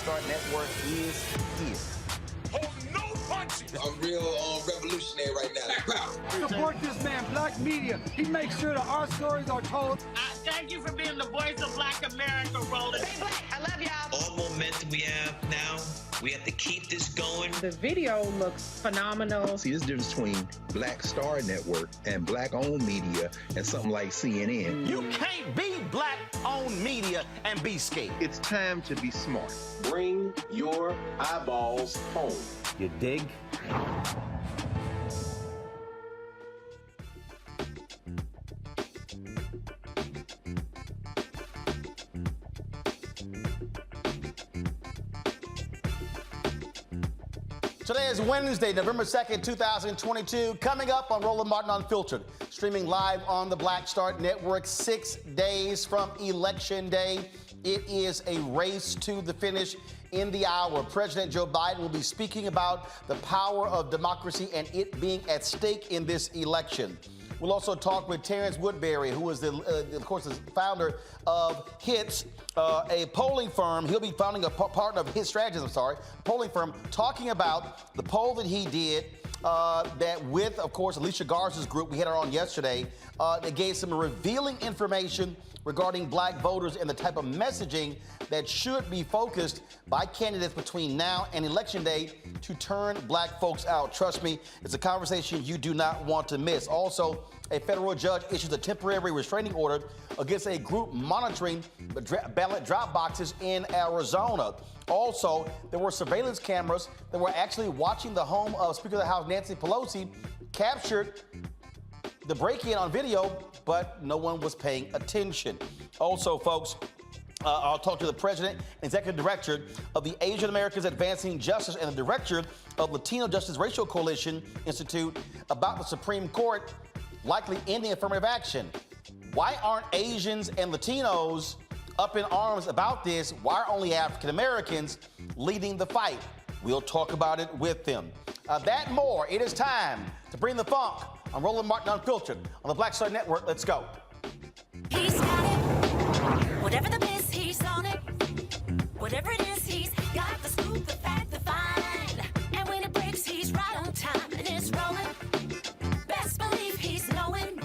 Start Network is here. Hold no punches. I'm real revolutionary right now. Support this man, Black Media. He makes sure that our stories are told. Thank you for being the voice of Black America, Roland. Stay black. I love y'all. All momentum we have now, we have to keep this going. The video looks phenomenal. See, there's a difference between Black Star Network and Black-owned media and something like CNN. You can't be Black-owned media and be scared. It's time to be smart. Bring your eyeballs home. You dig? Today is Wednesday, November 2nd, 2022. Coming up on Roland Martin Unfiltered, streaming live on the Black Start Network 6 days from Election Day. It is a race to the finish in the hour. President Joe Biden will be speaking about the power of democracy and it being at stake in this election. We'll also talk with Terrance Woodbury, who is, of course, the founder of HITS, a polling firm. He'll be founding a partner of HITS Strategies, polling firm, talking about the poll that he did that with, of course, Alicia Garza's group. We had her on yesterday. That gave some revealing information regarding Black voters and the type of messaging that should be focused by candidates between now and Election Day to turn Black folks out. Trust me, it's a conversation you do not want to miss. Also, a federal judge issues a temporary restraining order against a group monitoring ballot drop boxes in Arizona. Also, there were surveillance cameras that were actually watching the home of Speaker of the House Nancy Pelosi, captured the break-in on video, but no one was paying attention. Also, folks, I'll talk to the president and executive director of the Asian Americans Advancing Justice and the director of Latino Justice Racial Coalition Institute about the Supreme Court likely ending affirmative action. Why aren't Asians and Latinos up in arms about this? Why are only African Americans leading the fight? We'll talk about it with them. That and more. It is time to bring the funk. I'm Roland Martin Unfiltered on the Black Star Network. Let's go. He's got it. Whatever the biz, he's on it. Whatever it is, he's got the scoop, the fact, the find. And when it breaks, he's right on time and it's rolling. Best believe he's knowing.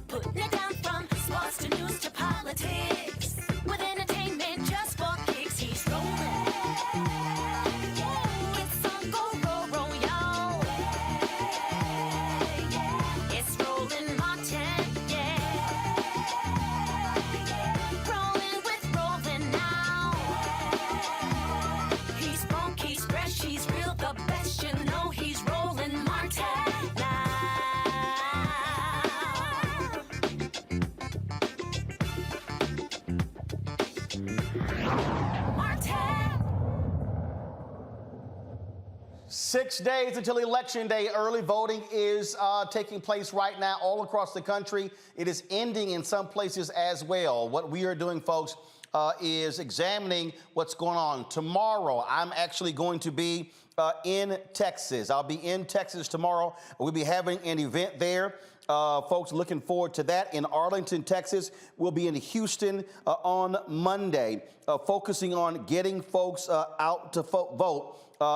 Putting it down from sports to news to politics. With entertainment just for kicks, he's rolling. It's on go, roll, roll, y'all. It's Roland Martin, yeah. Rolling with Roland now. He's funk, he's fresh, he's real, the best, you know he's Roland Martin now. 6 days until Election Day. Early voting is taking place right now all across the country. It is ending in some places as well. What we are doing, folks, is examining what's going on. Tomorrow, I'm actually going to be in Texas. I'll be in Texas tomorrow. We'll be having an event there. Folks, looking forward to that. In Arlington, Texas. We'll be in Houston on Monday, focusing on getting folks out to vote.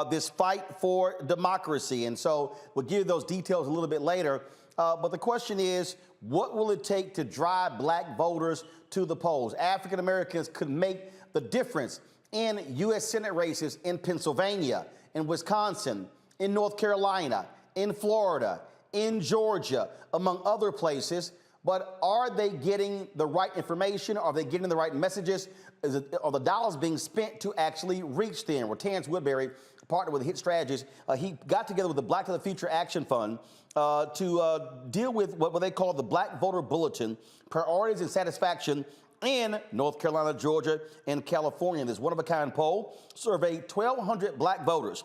This fight for democracy. And so we'll give you those details a little bit later. But the question is, what will it take to drive Black voters to the polls? African Americans could make the difference in U.S. Senate races in Pennsylvania, in Wisconsin, in North Carolina, in Florida, in Georgia, among other places. But are they getting the right information? Are they getting the right messages? Are the dollars being spent to actually reach them? Well, Terrance Woodbury, partner with HIT Strategies, he got together with the Black to the Future Action Fund to deal with what they call the Black Voter Bulletin, Priorities and Satisfaction in North Carolina, Georgia, and California. This one-of-a-kind poll surveyed 1,200 Black voters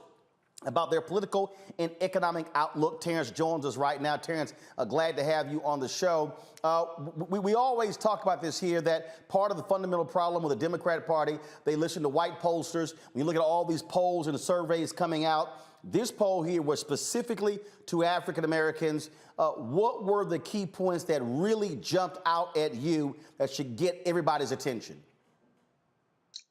about their political and economic outlook. Terrance joins us right now. Terrance, glad to have you on the show. We always talk about this here, that part of the fundamental problem with the Democratic Party, they listen to white pollsters. When you look at all these polls and the surveys coming out, this poll here was specifically to African Americans. What were the key points that really jumped out at you that should get everybody's attention?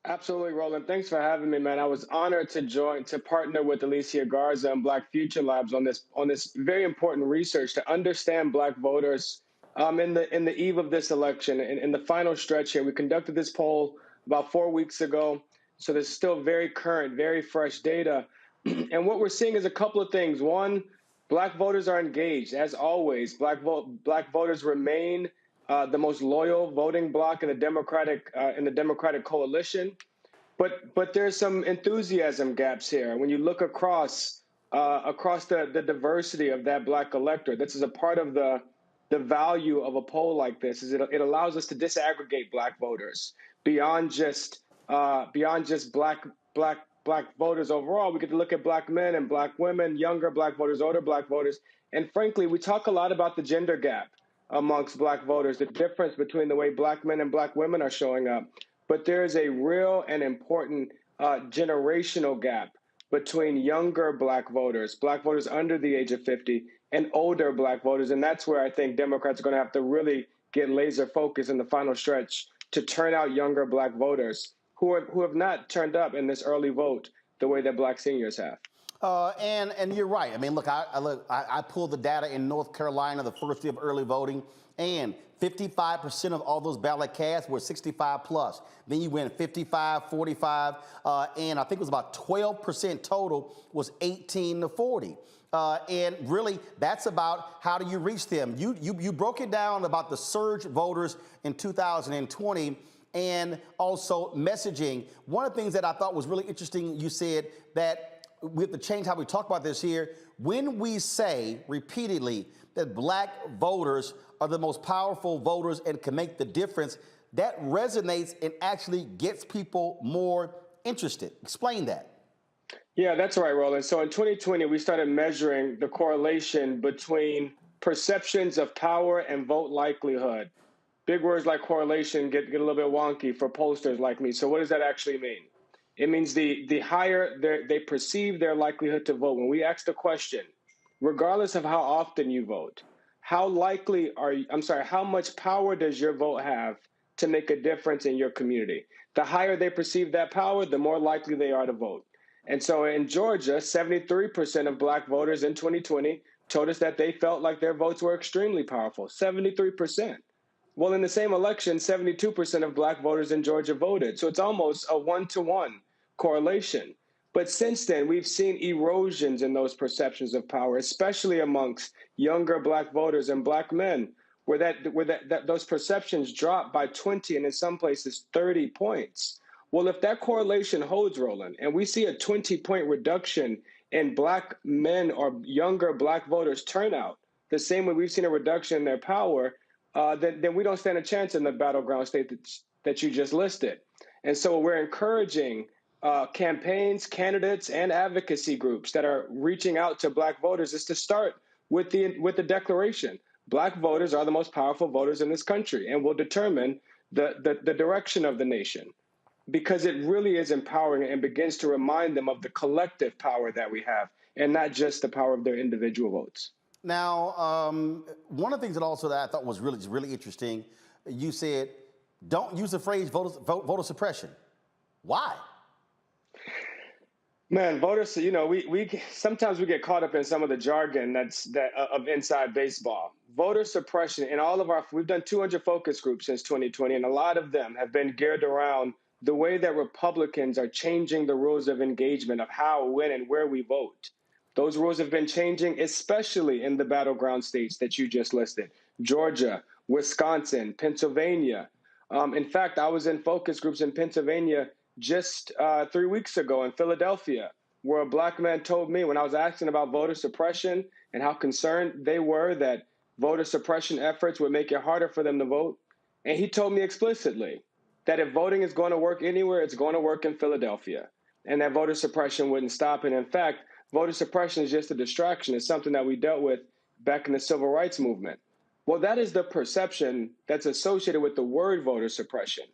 Absolutely, Roland. Thanks for having me, man. I was honored to partner with Alicia Garza and Black Future Labs on this very important research to understand Black voters in the eve of this election. In the final stretch here, we conducted this poll about 4 weeks ago, so there's still very current, very fresh data. And what we're seeing is a couple of things. One, Black voters are engaged, as always. Black voters remain the most loyal voting bloc in the Democratic coalition. But there's some enthusiasm gaps here. When you look across the diversity of that Black electorate, this is a part of the value of a poll like this. Is it allows us to disaggregate Black voters beyond just Black voters overall. We get to look at Black men and Black women, younger Black voters, older Black voters, and frankly, we talk a lot about the gender gap amongst Black voters, the difference between the way Black men and Black women are showing up. But there is a real and important generational gap between younger Black voters under the age of 50, and older Black voters. And that's where I think Democrats are going to have to really get laser focused in the final stretch to turn out younger Black voters who have not turned up in this early vote the way that Black seniors have. And you're right. I mean, look, I pulled the data in North Carolina, the first day of early voting, and 55% of all those ballot casts were 65 plus. Then you went 55, 45, and I think it was about 12% total was 18 to 40. And really, that's about how do you reach them. You broke it down about the surge voters in 2020 and also messaging. One of the things that I thought was really interesting, you said that we have to change how we talk about this here. When we say repeatedly that Black voters are the most powerful voters and can make the difference, that resonates and actually gets people more interested. Explain that. Yeah, that's right, Roland. So in 2020, we started measuring the correlation between perceptions of power and vote likelihood. Big words like correlation get a little bit wonky for pollsters like me. So what does that actually mean? It means the higher they perceive their likelihood to vote. When we ask the question, regardless of how often you vote, how much power does your vote have to make a difference in your community? The higher they perceive that power, the more likely they are to vote. And so in Georgia, 73% of Black voters in 2020 told us that they felt like their votes were extremely powerful, 73%. Well, in the same election, 72% of Black voters in Georgia voted. So it's almost a 1-to-1 correlation. But since then, we've seen erosions in those perceptions of power, especially amongst younger Black voters and Black men, where those perceptions drop by 20 and in some places 30 points. Well, if that correlation holds, Roland, and we see a 20-point reduction in Black men or younger Black voters turnout, the same way we've seen a reduction in their power, then we don't stand a chance in the battleground state that you just listed. And so we're encouraging campaigns, candidates, and advocacy groups that are reaching out to Black voters is to start with the declaration. Black voters are the most powerful voters in this country and will determine the direction of the nation, because it really is empowering and begins to remind them of the collective power that we have and not just the power of their individual votes. Now, one of the things that I thought was really interesting, you said, don't use the phrase voter suppression. Why? Man, voters, we sometimes we get caught up in some of the jargon of inside baseball. Voter suppression we've done 200 focus groups since 2020, and a lot of them have been geared around the way that Republicans are changing the rules of engagement of how, when, and where we vote. Those rules have been changing, especially in the battleground states that you just listed: Georgia, Wisconsin, Pennsylvania. In fact, I was in focus groups in Pennsylvania just 3 weeks ago in Philadelphia, where a Black man told me, when I was asking about voter suppression and how concerned they were that voter suppression efforts would make it harder for them to vote, and he told me explicitly that if voting is going to work anywhere, it's going to work in Philadelphia, and that voter suppression wouldn't stop. And in fact, voter suppression is just a distraction. It's something that we dealt with back in the civil rights movement. Well, that is the perception that's associated with the word voter suppression.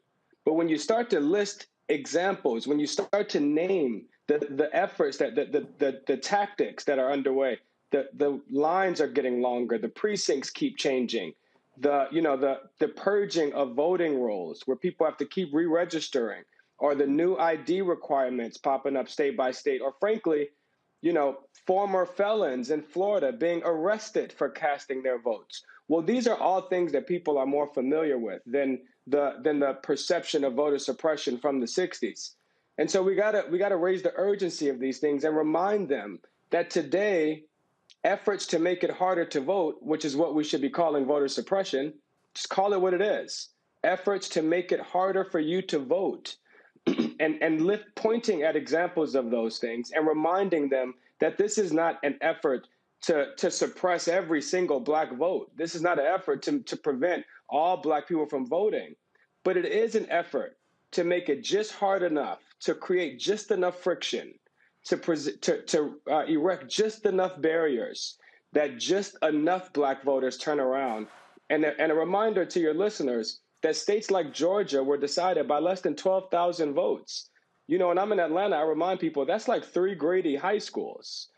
But when you start to list examples, when you start to name the efforts, the tactics that are underway, the lines are getting longer, the precincts keep changing, the purging of voting rolls where people have to keep re-registering, or the new ID requirements popping up state by state, or frankly, former felons in Florida being arrested for casting their votes. Well, these are all things that people are more familiar with than the perception of voter suppression from the 60s. And so we gotta raise the urgency of these things and remind them that today, efforts to make it harder to vote, which is what we should be calling voter suppression, just call it what it is. Efforts to make it harder for you to vote, and pointing at examples of those things and reminding them that this is not an effort to suppress every single Black vote. This is not an effort to prevent all Black people from voting, but it is an effort to make it just hard enough, to create just enough friction, to erect just enough barriers that just enough Black voters turn around. And a reminder to your listeners that states like Georgia were decided by less than 12,000 votes. When I'm in Atlanta, I remind people that's like 3 Grady high schools.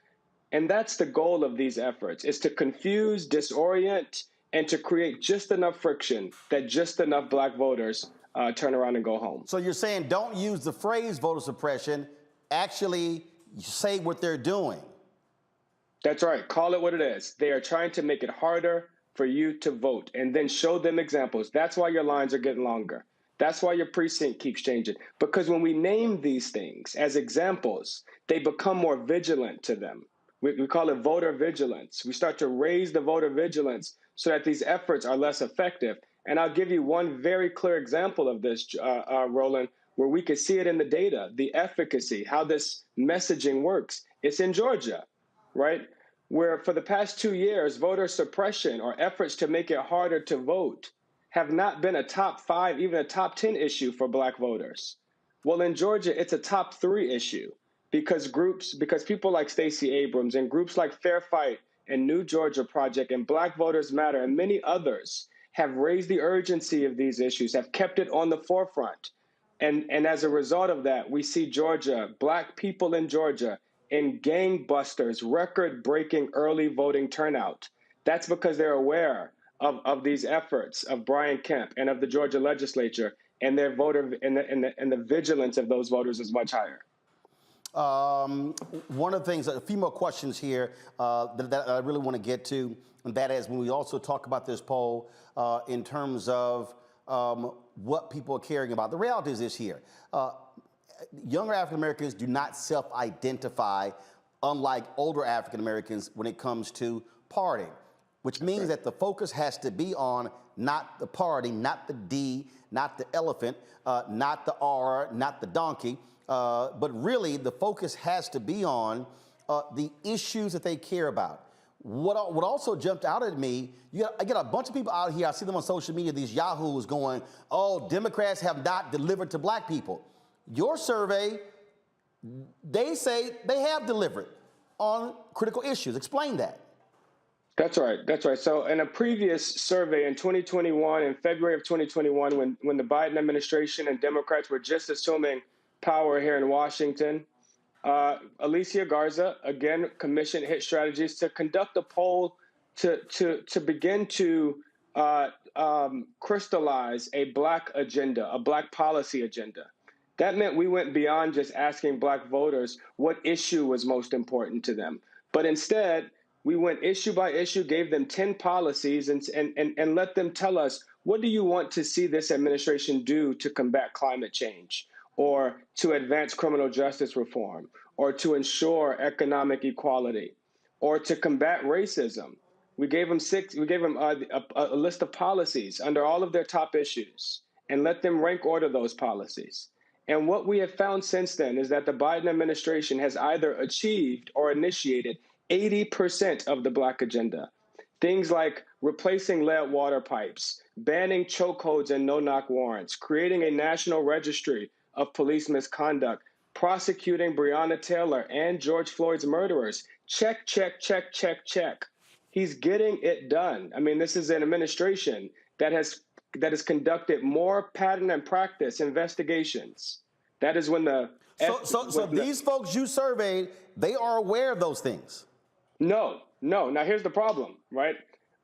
And that's the goal of these efforts, is to confuse, disorient, and to create just enough friction that just enough Black voters turn around and go home. So you're saying don't use the phrase voter suppression, actually say what they're doing. That's right. Call it what it is. They are trying to make it harder for you to vote, and then show them examples. That's why your lines are getting longer. That's why your precinct keeps changing. Because when we name these things as examples, they become more vigilant to them. We call it voter vigilance. We start to raise the voter vigilance so that these efforts are less effective. And I'll give you one very clear example of this, Roland, where we can see it in the data, the efficacy, how this messaging works. It's in Georgia, right? Where for the past 2 years, voter suppression or efforts to make it harder to vote have not been a top 5, even a top 10 issue for Black voters. Well, in Georgia, it's a top 3 issue because people like Stacey Abrams and groups like Fair Fight and New Georgia Project and Black Voters Matter and many others have raised the urgency of these issues, have kept it on the forefront. And as a result of that, we see Georgia, Black people in Georgia, in gangbusters, record-breaking early voting turnout. That's because they're aware of these efforts of Brian Kemp and of the Georgia legislature, and their voter and the vigilance of those voters is much higher. One of the things, a few more questions here that I really want to get to, and that is when we also talk about this poll in terms of what people are caring about. The reality is this here. Younger African Americans do not self-identify, unlike older African Americans, when it comes to partying, which means that the focus has to be on not the party, not the D, not the elephant, not the R, not the donkey, but really the focus has to be on the issues that they care about. What also jumped out at me, I get a bunch of people out here, I see them on social media, these yahoos going, oh, Democrats have not delivered to Black people. Your survey, they say they have delivered on critical issues. Explain that. That's right. That's right. So in a previous survey in 2021, in February of 2021, when the Biden administration and Democrats were just assuming power here in Washington, Alicia Garza, again, commissioned Hit Strategies to conduct a poll to begin to crystallize a Black agenda, a Black policy agenda. That meant we went beyond just asking Black voters what issue was most important to them. But instead, we went issue by issue, gave them 10 policies and let them tell us, what do you want to see this administration do to combat climate change, or to advance criminal justice reform, or to ensure economic equality, or to combat racism? We gave them a list of policies under all of their top issues and let them rank order those policies. And what we have found since then is that the Biden administration has either achieved or initiated 80% of the Black agenda. Things like replacing lead water pipes, banning chokeholds and no-knock warrants, creating a national registry of police misconduct, prosecuting Breonna Taylor and George Floyd's murderers. Check, check, check, check, check. He's getting it done. I mean, this is an administration that has conducted more pattern and practice investigations. That is when the... So these folks you surveyed, they are aware of those things? No. Now, here's the problem, right?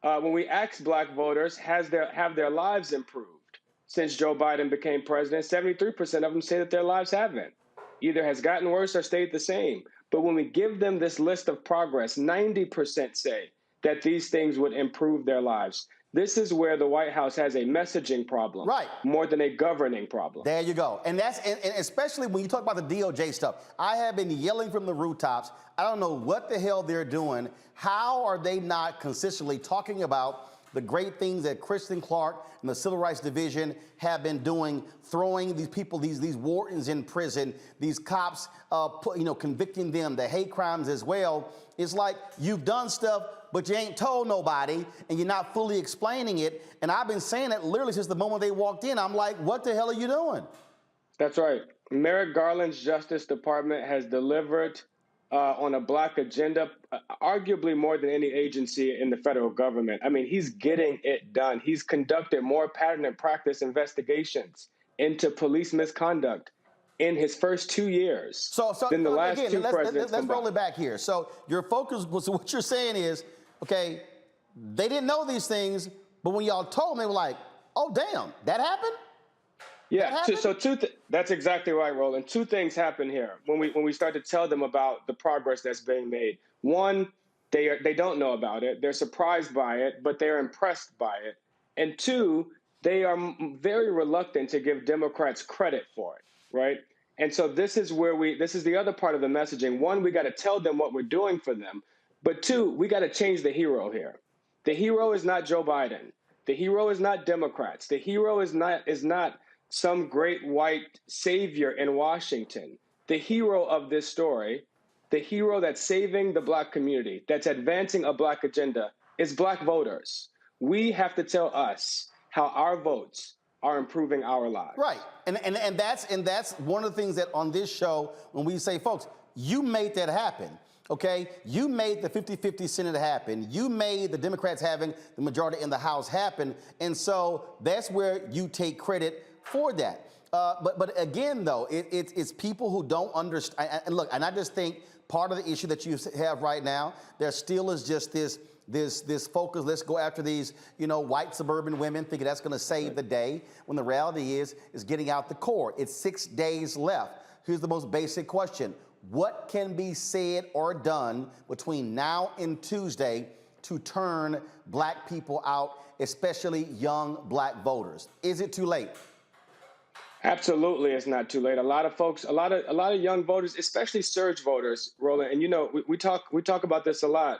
When we ask Black voters, have their lives improved since Joe Biden became president. 73% of them say that their lives haven't. Either has gotten worse or stayed the same. But when we give them this list of progress, 90% say that these things would improve their lives. This is where the White House has a messaging problem, right, more than a governing problem. There you go. And that's and especially when you talk about the DOJ stuff. I have been yelling from the rooftops. I don't know what the hell they're doing. How are they not consistently talking about the great things that Kristen Clark and the Civil Rights Division have been doing, throwing these people, these wardens in prison, these cops, convicting them, the hate crimes as well. It's like you've done stuff, but you ain't told nobody, and you're not fully explaining it. And I've been saying that literally since the moment they walked in. I'm like, what the hell are you doing? That's right. Merrick Garland's Justice Department has delivered on a Black agenda, arguably more than any agency in the federal government. I mean, he's getting it done. He's conducted more pattern and practice investigations into police misconduct in his first 2 years than the last two presidents. Let's roll it back here. So your focus was, what you're saying is, okay, they didn't know these things, but when y'all told them, they were like, oh, damn, that happened? Yeah, that's exactly right, Roland. Two things happen here when we start to tell them about the progress that's being made. One, they don't know about it. They're surprised by it, but they're impressed by it. And two, they are very reluctant to give Democrats credit for it, right? And so this is the other part of the messaging. One, we got to tell them what we're doing for them. But two, we got to change the hero here. The hero is not Joe Biden. The hero is not Democrats. The hero is not some great white savior in Washington. The hero of this story, the hero that's saving the Black community, that's advancing a Black agenda, is Black voters. We have to tell us how our votes are improving our lives. Right, and that's one of the things that on this show, when we say, folks, you made that happen. Okay, you made the 50-50 Senate happen. You made the Democrats having the majority in the House happen. And so that's where you take credit for that. But again, though, it's people who don't understand. And look, and I just think part of the issue that you have right now, there still is just this focus. Let's go after these, white suburban women, thinking that's going to save the day. When the reality is getting out the core. It's 6 days left. Here's the most basic question. What can be said or done between now and Tuesday to turn Black people out, especially young Black voters? Is it too late? Absolutely, it's not too late. A lot of folks, a lot of young voters, especially surge voters, Roland, and we talk about this a lot.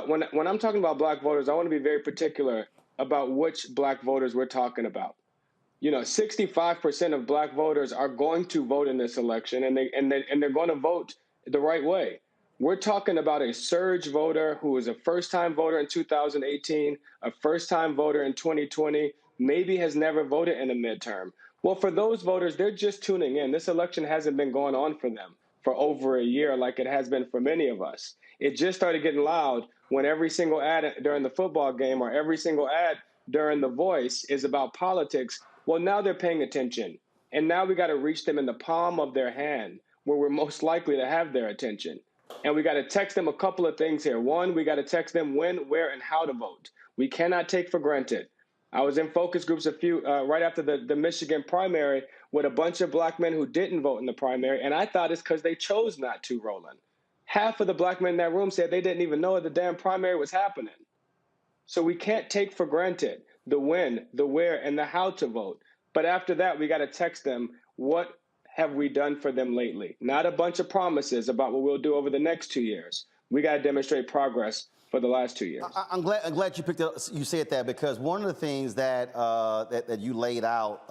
When I'm talking about Black voters, I want to be very particular about which Black voters we're talking about. 65% of Black voters are going to vote in this election, and they're going to vote the right way. We're talking about a surge voter who is a first-time voter in 2018, a first-time voter in 2020, maybe has never voted in a midterm. Well, for those voters, they're just tuning in. This election hasn't been going on for them for over a year like it has been for many of us. It just started getting loud when every single ad during the football game or every single ad during The Voice is about politics. Well, now they're paying attention. And now we got to reach them in the palm of their hand where we're most likely to have their attention. And we got to text them a couple of things here. One, we got to text them when, where, and how to vote. We cannot take for granted. I was in focus groups right after the Michigan primary with a bunch of Black men who didn't vote in the primary, and I thought it's because they chose not to, Roland. Half of the Black men in that room said they didn't even know the damn primary was happening. So we can't take for granted the when, the where, and the how to vote. But after that, we got to text them, what have we done for them lately? Not a bunch of promises about what we'll do over the next 2 years. We got to demonstrate progress for the last 2 years. I'm glad you said that, because one of the things that that you laid out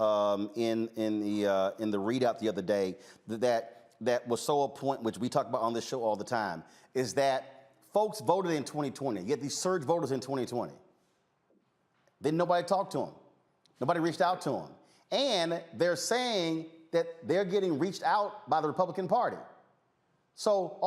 in the readout the other day that was so on point, which we talk about on this show all the time, is that folks voted in 2020. You get these surge voters in 2020. Then nobody talked to them. Nobody reached out to them. And they're saying that they're getting reached out by the Republican Party. So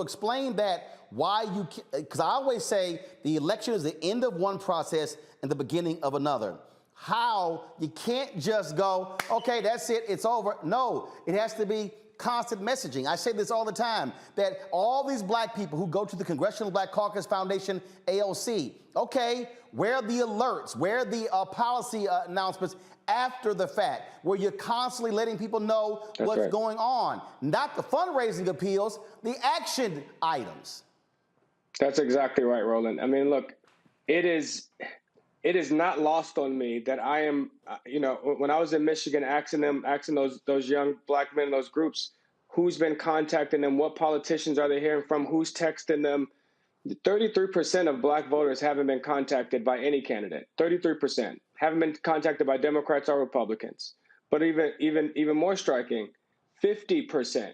explain that, why you, because I always say the election is the end of one process and the beginning of another. How you can't just go, okay, that's it, it's over. No, it has to be constant messaging. I say this all the time, that all these black people who go to the Congressional Black Caucus Foundation, AOC, okay, where are the alerts? Where are the policy announcements after the fact, where you're constantly letting people know what's going on? Not the fundraising appeals, the action items. That's exactly right, Roland. I mean, look, it is not lost on me that I am, when I was in Michigan, asking those young black men in those groups, who's been contacting them, what politicians are they hearing from, who's texting them. 33% of black voters haven't been contacted by any candidate. 33% haven't been contacted by Democrats or Republicans. But even more striking, 50%,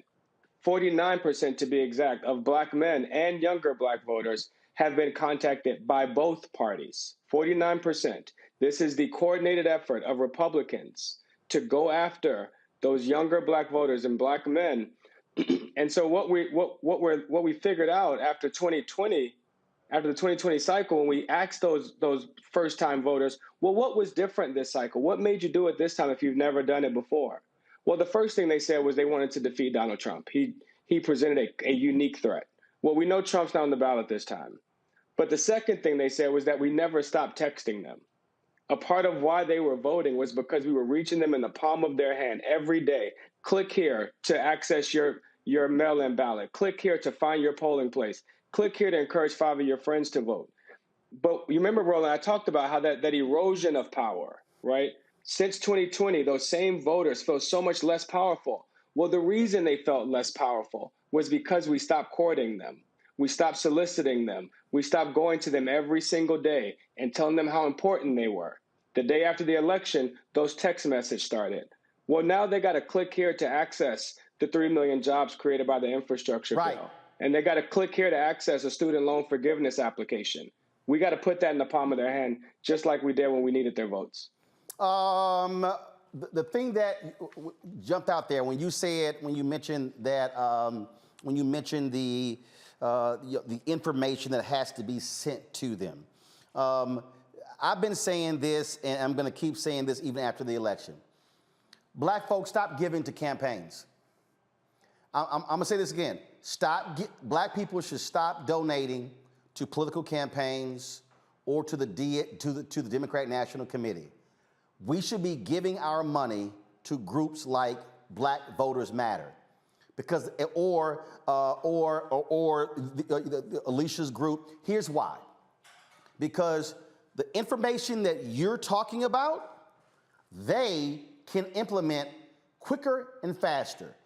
49% to be exact, of black men and younger black voters have been contacted by both parties. 49%. This is the coordinated effort of Republicans to go after those younger black voters and black men. And so what we figured out after 2020, after the 2020 cycle, when we asked those first-time voters, well, what was different this cycle? What made you do it this time if you've never done it before? Well, the first thing they said was they wanted to defeat Donald Trump. He presented a unique threat. Well, we know Trump's not on the ballot this time. But the second thing they said was that we never stopped texting them. A part of why they were voting was because we were reaching them in the palm of their hand every day. Click here to access your mail-in ballot. Click here to find your polling place. Click here to encourage 5 of your friends to vote. But you remember, Roland, I talked about how that erosion of power, right? Since 2020, those same voters feel so much less powerful. Well, the reason they felt less powerful was because we stopped courting them. We stopped soliciting them. We stopped going to them every single day and telling them how important they were. The day after the election, those text messages started. Well, now they got to click here to access the 3 million jobs created by the infrastructure bill. And they got to click here to access a student loan forgiveness application. We got to put that in the palm of their hand, just like we did when we needed their votes. The thing that jumped out there when you mentioned the information that has to be sent to them. I've been saying this, and I'm going to keep saying this even after the election. Black folks, stop giving to campaigns. I'm going to say this again. Black people should stop donating to political campaigns or to the Democratic National Committee. We should be giving our money to groups like Black Voters Matter, because or Alicia's group. Here's why. Because the information that you're talking about, they can implement quicker and faster.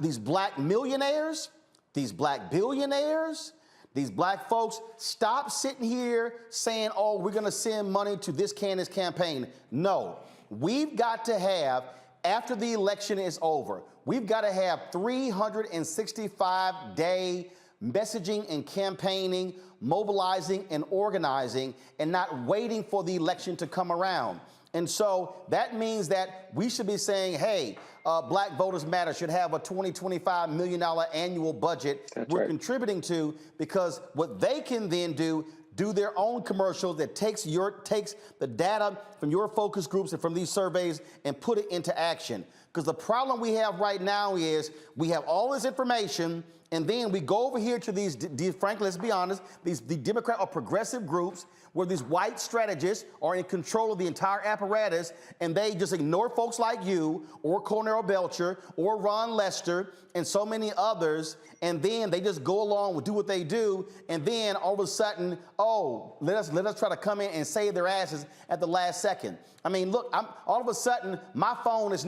These black millionaires, these black billionaires, these black folks, stop sitting here saying, oh, we're going to send money to this candidate's campaign. No, we've got to have, after the election is over, we've got to have 365-day messaging and campaigning, mobilizing and organizing, and not waiting for the election to come around. And so that means that we should be saying, hey, Black Voters Matter should have a $20-25 million annual budget we're contributing to, because what they can then do their own commercial that takes the data from your focus groups and from these surveys and put it into action. Because the problem we have right now is we have all this information, and then we go over here to these, frankly, let's be honest, the Democrat or progressive groups where these white strategists are in control of the entire apparatus, and they just ignore folks like you or Cornell Belcher or Ron Lester and so many others, and then they just go along and do what they do, and then all of a sudden, oh, let us try to come in and save their asses at the last second. I mean, look, all of a sudden, my phone has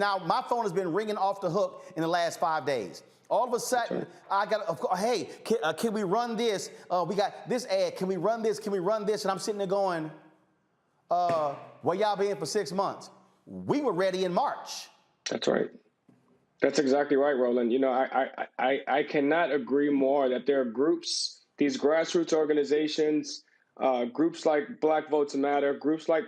been ringing off the hook in the last 5 days. All of a sudden, I got, hey, can we run this? We got this ad. Can we run this? Can we run this? And I'm sitting there going, where y'all been for 6 months? We were ready in March. That's right. That's exactly right, Roland. You know, I cannot agree more that there are groups, these grassroots organizations, groups like Black Votes Matter, groups like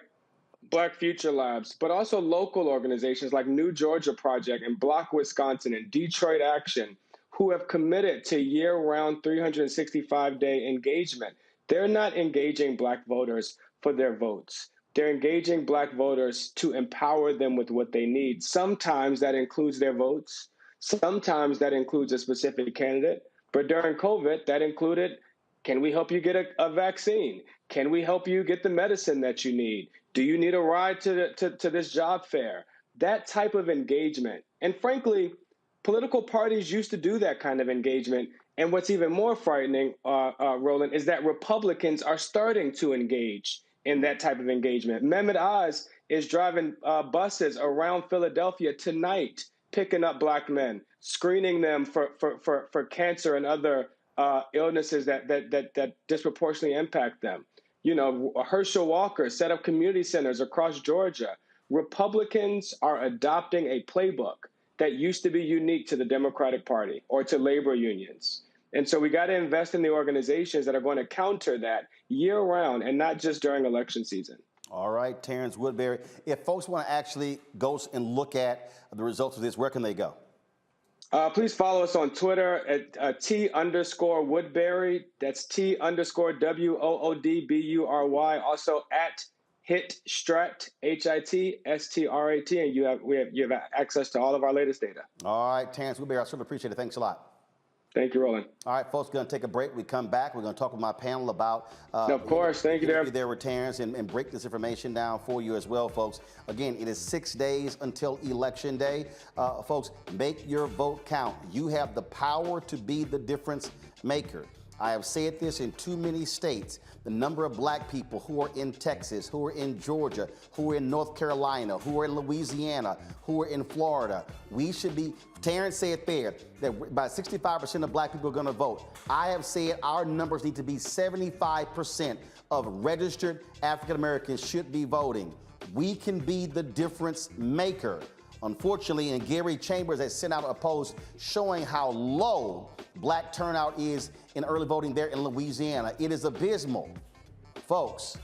Black Future Labs, but also local organizations like New Georgia Project and Block Wisconsin and Detroit Action, who have committed to year-round 365-day engagement. They're not engaging Black voters for their votes. They're engaging Black voters to empower them with what they need. Sometimes that includes their votes. Sometimes that includes a specific candidate. But during COVID, that included, can we help you get a vaccine? Can we help you get the medicine that you need? Do you need a ride to this job fair? That type of engagement. And frankly, political parties used to do that kind of engagement. And what's even more frightening, Roland, is that Republicans are starting to engage in that type of engagement. Mehmet Oz is driving buses around Philadelphia tonight, picking up Black men, screening them for cancer and other illnesses that disproportionately impact them. You know, Herschel Walker set up community centers across Georgia. Republicans are adopting a playbook that used to be unique to the Democratic Party or to labor unions. And so we got to invest in the organizations that are going to counter that year round and not just during election season. All right, Terrance Woodbury. If folks want to actually go and look at the results of this, where can they go? Please follow us on Twitter at T_Woodbury. That's T_WOODBURY. Also at HitStrat, HITSTRAT, and you have access to all of our latest data. All right, Terrance Woodbury, I certainly appreciate it. Thanks a lot. Thank you, Roland. All right, folks, going to take a break. We come back. We're going to talk with my panel about of course. Thank you, Derek. There with Terrance and break this information down for you as well, folks. Again, it is 6 days until Election Day. Folks, make your vote count. You have the power to be the difference maker. I have said this in too many states. The number of Black people who are in Texas, who are in Georgia, who are in North Carolina, who are in Louisiana, who are in Florida. We should be, Terrance said there, that about 65% of Black people are going to vote. I have said our numbers need to be 75% of registered African Americans should be voting. We can be the difference maker. Unfortunately, and Gary Chambers has sent out a post showing how low Black turnout is in early voting there in Louisiana. It is abysmal. Folks,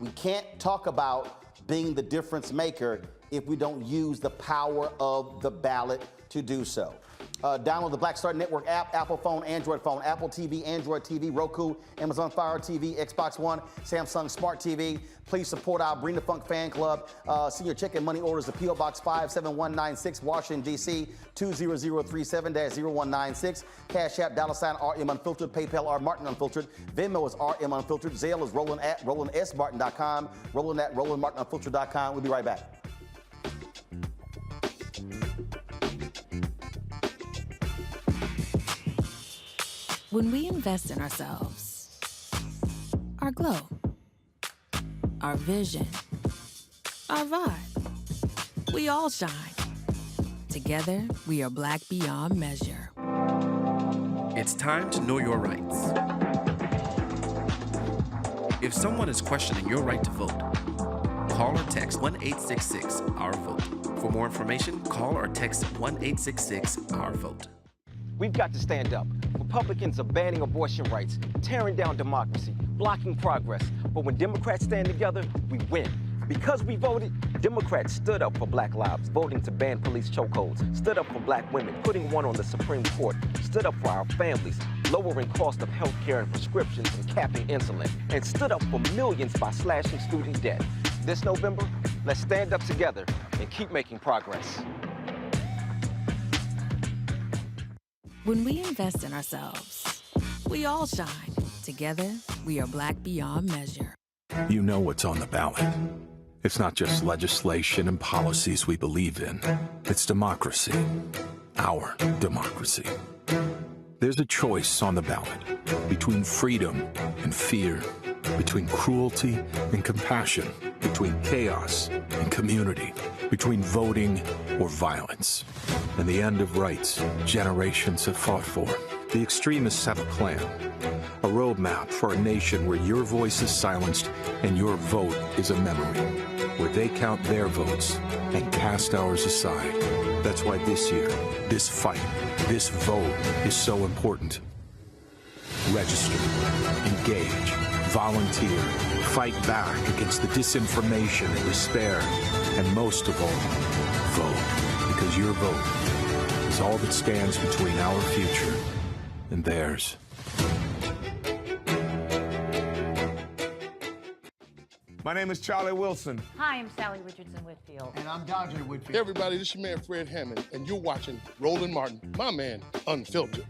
we can't talk about being the difference maker if we don't use the power of the ballot to do so. Download the Black Star Network app, Apple phone, Android phone, Apple TV, Android TV, Roku, Amazon Fire TV, Xbox One, Samsung Smart TV. Please support our Bring the Funk fan club. Send your check and money orders to P.O. Box 57196, Washington, D.C. 20037-0196. Cash App, $RM Unfiltered. PayPal, R Martin Unfiltered. Venmo is RM Unfiltered. Zelle is Roland at RolandSMartin.com. Roland at RolandMartinUnfiltered.com. We'll be right back. When we invest in ourselves, our glow, our vision, our vibe, we all shine. Together, we are Black beyond measure. It's time to know your rights. If someone is questioning your right to vote, call or text 1-866-OUR-VOTE. For more information, call or text 1-866-OUR-VOTE. We've got to stand up. Republicans are banning abortion rights, tearing down democracy, blocking progress. But when Democrats stand together, we win. Because we voted, Democrats stood up for Black lives, voting to ban police chokeholds, stood up for Black women, putting one on the Supreme Court, stood up for our families, lowering cost of health care and prescriptions and capping insulin, and stood up for millions by slashing student debt. This November, let's stand up together and keep making progress. When we invest in ourselves, we all shine. Together, we are Black beyond measure. You know what's on the ballot. It's not just legislation and policies we believe in. It's democracy. Our democracy. There's a choice on the ballot between freedom and fear, between cruelty and compassion, between chaos and community, between voting or violence. And the end of rights generations have fought for. The extremists have a plan, a roadmap for a nation where your voice is silenced and your vote is a memory, where they count their votes and cast ours aside. That's why this year, this fight, this vote is so important. Register, engage, volunteer, fight back against the disinformation and despair, and most of all, vote, because your vote is all that stands between our future and theirs. My name is Charlie Wilson. Hi, I'm Sally Richardson Whitfield. And I'm Dodger Whitfield. Hey, everybody, this is your man, Fred Hammond, and you're watching Roland Martin, my man, Unfiltered.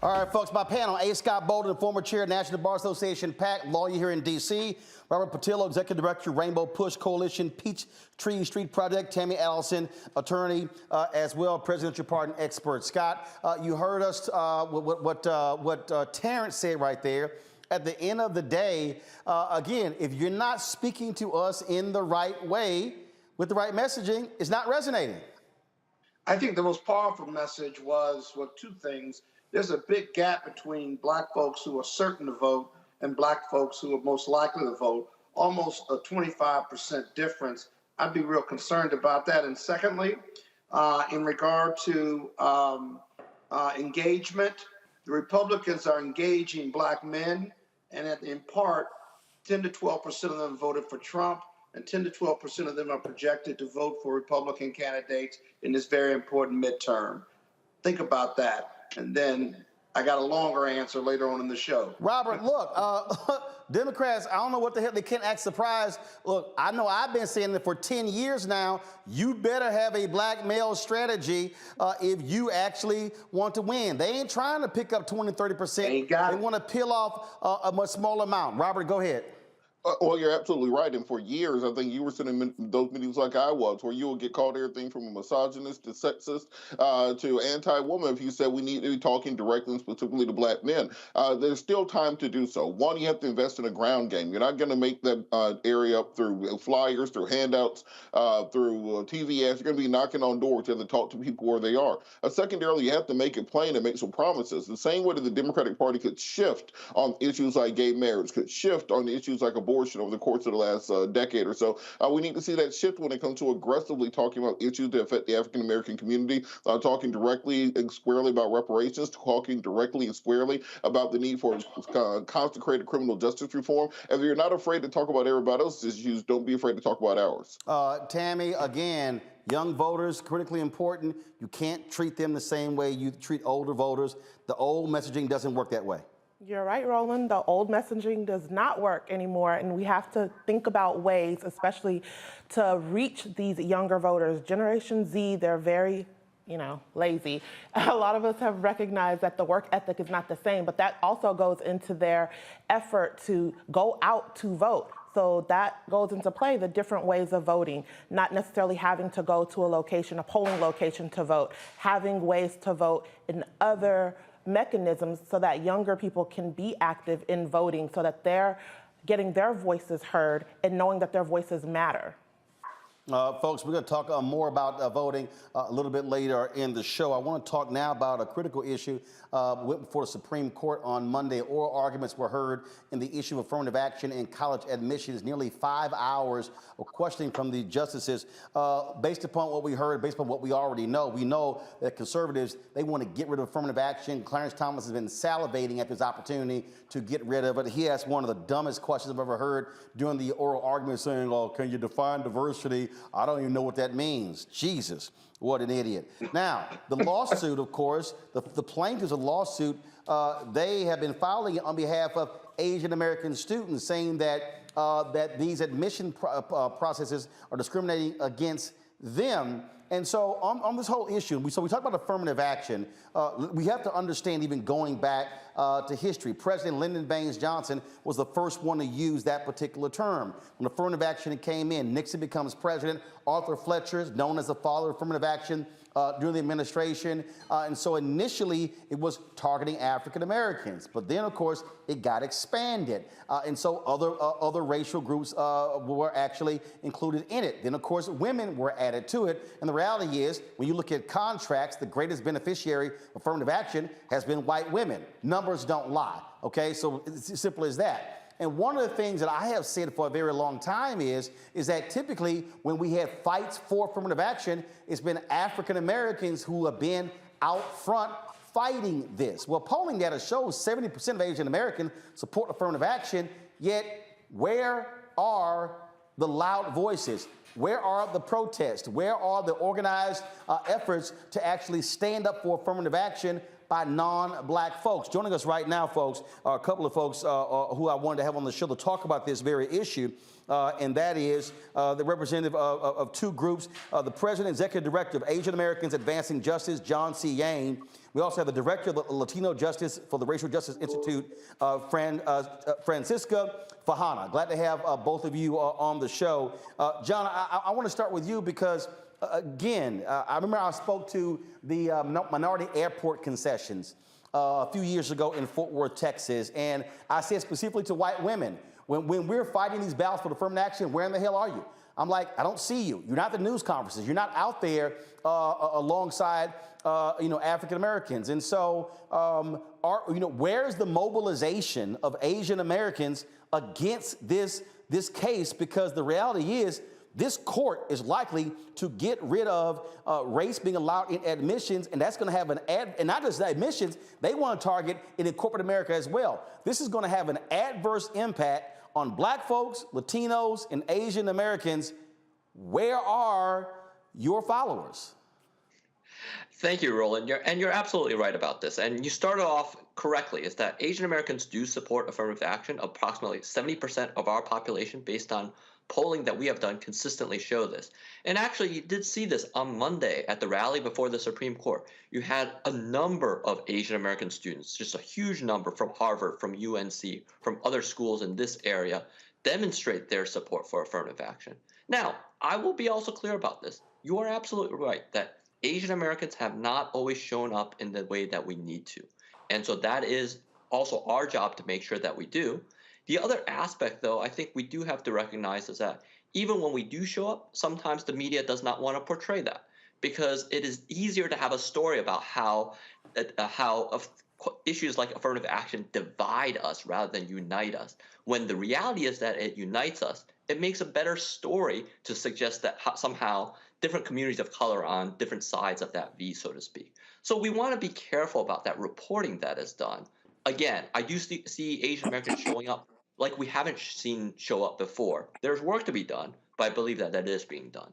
All right, folks, my panel, A. Scott Bolden, former chair of National Bar Association, PAC, lawyer here in D.C., Robert Patillo, executive director, Rainbow Push Coalition, Peachtree Street Project, Tammy Allison, attorney, as well, presidential pardon expert. Scott, you heard us, what Terrance said right there. At the end of the day, again, if you're not speaking to us in the right way, with the right messaging, it's not resonating. I think the most powerful message was, well, two things. There's a big gap between black folks who are certain to vote and black folks who are most likely to vote, almost a 25% difference. I'd be real concerned about that. And secondly, in regard to engagement, the Republicans are engaging black men, and in part, 10 to 12% of them voted for Trump, and 10 to 12% of them are projected to vote for Republican candidates in this very important midterm. Think about that. And then I got a longer answer later on in the show. Robert, look, Democrats, I don't know what the hell, they can't act surprised. Look, I know I've been saying that for 10 years now, you better have a black male strategy if you actually want to win. They ain't trying to pick up 20, 30%. They want to peel off a much smaller amount. Robert, go ahead. Well, you're absolutely right. And for years, I think you were sitting in those meetings like I was, where you would get called everything from a misogynist to sexist to anti-woman if you said we need to be talking directly and specifically to black men. There's still time to do so. One, you have to invest in a ground game. You're not going to make that area up through flyers, through handouts, through TV ads. You're going to be knocking on doors. You have to talk to people where they are. Secondarily, you have to make it plain and make some promises. The same way that the Democratic Party could shift on issues like gay marriage, could shift on issues like abortion over the course of the last decade or so. We need to see that shift when it comes to aggressively talking about issues that affect the African-American community, talking directly and squarely about reparations, talking directly and squarely about the need for consecrated criminal justice reform. If you're not afraid to talk about everybody else's issues, don't be afraid to talk about ours. Tammy, again, young voters, critically important. You can't treat them the same way you treat older voters. The old messaging doesn't work that way. You're right, Roland. The old messaging does not work anymore, and we have to think about ways, especially to reach these younger voters. Generation Z, they're very, lazy. A lot of us have recognized that the work ethic is not the same, but that also goes into their effort to go out to vote. So that goes into play, the different ways of voting, not necessarily having to go to a polling location to vote, having ways to vote in other mechanisms so that younger people can be active in voting, so that they're getting their voices heard and knowing that their voices matter. Folks, we're going to talk more about voting a little bit later in the show. I want to talk now about a critical issue. Went before the Supreme Court on Monday. Oral arguments were heard in the issue of affirmative action in college admissions. Nearly 5 hours of questioning from the justices. Based upon what we heard, based upon what we already know, we know that conservatives, they want to get rid of affirmative action. Clarence Thomas has been salivating at this opportunity to get rid of it. He asked one of the dumbest questions I've ever heard during the oral argument, saying, "Oh, can you define diversity?" I don't even know what that means. Jesus, what an idiot. Now, the lawsuit, of course, the plaintiffs of the lawsuit, they have been filing it on behalf of Asian American students, saying that that these admission processes are discriminating against them. And so on this whole issue, we talk about affirmative action. We have to understand, even going back to history, President Lyndon Baines Johnson was the first one to use that particular term. When affirmative action came in, Nixon becomes president. Arthur Fletcher is known as the father of affirmative action during the administration. And so initially it was targeting African Americans, but then of course it got expanded. And so other racial groups were actually included in it. Then of course women were added to it. And the reality is, when you look at contracts, the greatest beneficiary of affirmative action has been white women. Numbers don't lie, okay? So it's as simple as that. And one of the things that I have said for a very long time is that typically when we have fights for affirmative action, it's been African Americans who have been out front fighting this. Well, polling data shows 70% of Asian Americans support affirmative action, yet where are the loud voices? Where are the protests? Where are the organized efforts to actually stand up for affirmative action by non-black folks? Joining us right now, folks, are a couple of folks who I wanted to have on the show to talk about this very issue, and that is the representative of two groups, the President and Executive Director of Asian Americans Advancing Justice, John C. Yang. We also have the Director of the Latino Justice for the Racial Justice Institute, Francisca Fajana. Glad to have both of you on the show. John, I want to start with you because again, I remember I spoke to the minority airport concessions a few years ago in Fort Worth, Texas, and I said specifically to white women, when we're fighting these battles for affirmative action, where in the hell are you? I'm like, I don't see you. You're not at the news conferences. You're not out there alongside African Americans. And so, where's the mobilization of Asian Americans against this case? Because the reality is, this court is likely to get rid of race being allowed in admissions, and that's going to have and not just admissions, they want to target it in corporate America as well. This is going to have an adverse impact on black folks, Latinos, and Asian Americans. Where are your followers? Thank you, Roland. You're absolutely right about this. And you started off correctly, is that Asian Americans do support affirmative action. Approximately 70% of our population, based on polling that we have done, consistently show this. And actually, you did see this on Monday at the rally before the Supreme Court. You had a number of Asian American students, just a huge number from Harvard, from UNC, from other schools in this area, demonstrate their support for affirmative action. Now, I will be also clear about this. You are absolutely right that Asian Americans have not always shown up in the way that we need to. And so that is also our job to make sure that we do. The other aspect, though, I think we do have to recognize is that even when we do show up, sometimes the media does not want to portray that, because it is easier to have a story about how issues like affirmative action divide us rather than unite us. When the reality is that it unites us, it makes a better story to suggest that somehow different communities of color are on different sides of that V, so to speak. So we want to be careful about that reporting that is done. Again, I do see Asian Americans showing up like we haven't seen show up before. There's work to be done, but I believe that is being done.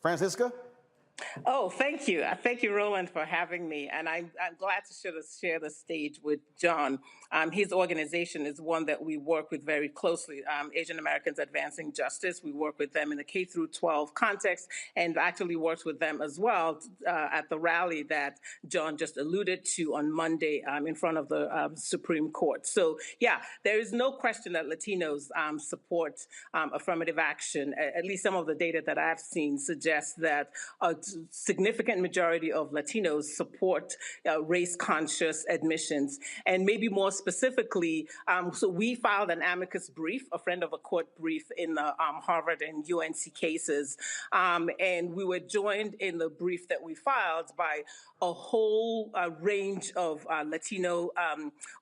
Francisca? Oh, thank you. Thank you, Roland, for having me. And I'm glad to share the stage with John. His organization is one that we work with very closely, Asian Americans Advancing Justice. We work with them in the K-12 context, and actually worked with them as well at the rally that John just alluded to on Monday in front of the Supreme Court. So, yeah, there is no question that Latinos support affirmative action. At least some of the data that I've seen suggests that a significant majority of Latinos support race-conscious admissions. And maybe more specifically, so we filed an amicus brief, a friend of a court brief in the Harvard and UNC cases. And we were joined in the brief that we filed by a whole range of Latino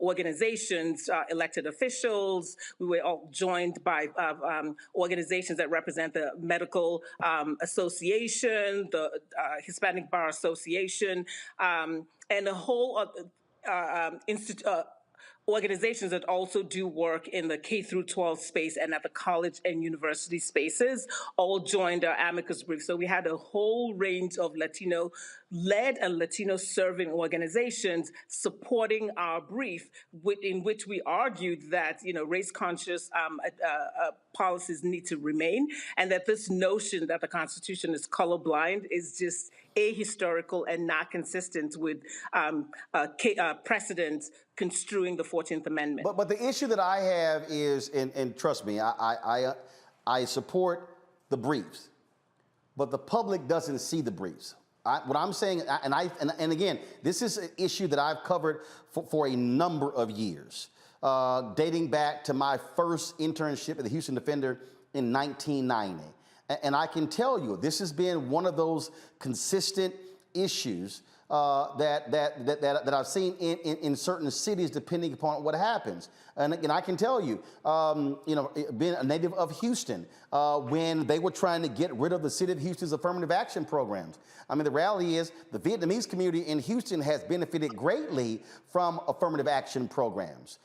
organizations, elected officials. We were all joined by organizations that represent the Medical Association, the Hispanic Bar Association, and a whole organizations that also do work in the K through 12 space and at the college and university spaces all joined our amicus brief. So we had a whole range of Latino-led and Latino-serving organizations supporting our brief, in which we argued that race-conscious policies need to remain, and that this notion that the Constitution is colorblind is just ahistorical and not consistent with precedents construing the 14th Amendment. But the issue that I have is, and trust me, I support the briefs, but the public doesn't see the briefs. What I'm saying, and again, this is an issue that I've covered for a number of years, dating back to my first internship at the Houston Defender in 1990. And I can tell you, this has been one of those consistent issues that I've seen in certain cities, depending upon what happens. And I can tell you, being a native of Houston, when they were trying to get rid of the city of Houston's affirmative action programs. I mean, the reality is the Vietnamese community in Houston has benefited greatly from affirmative action programs.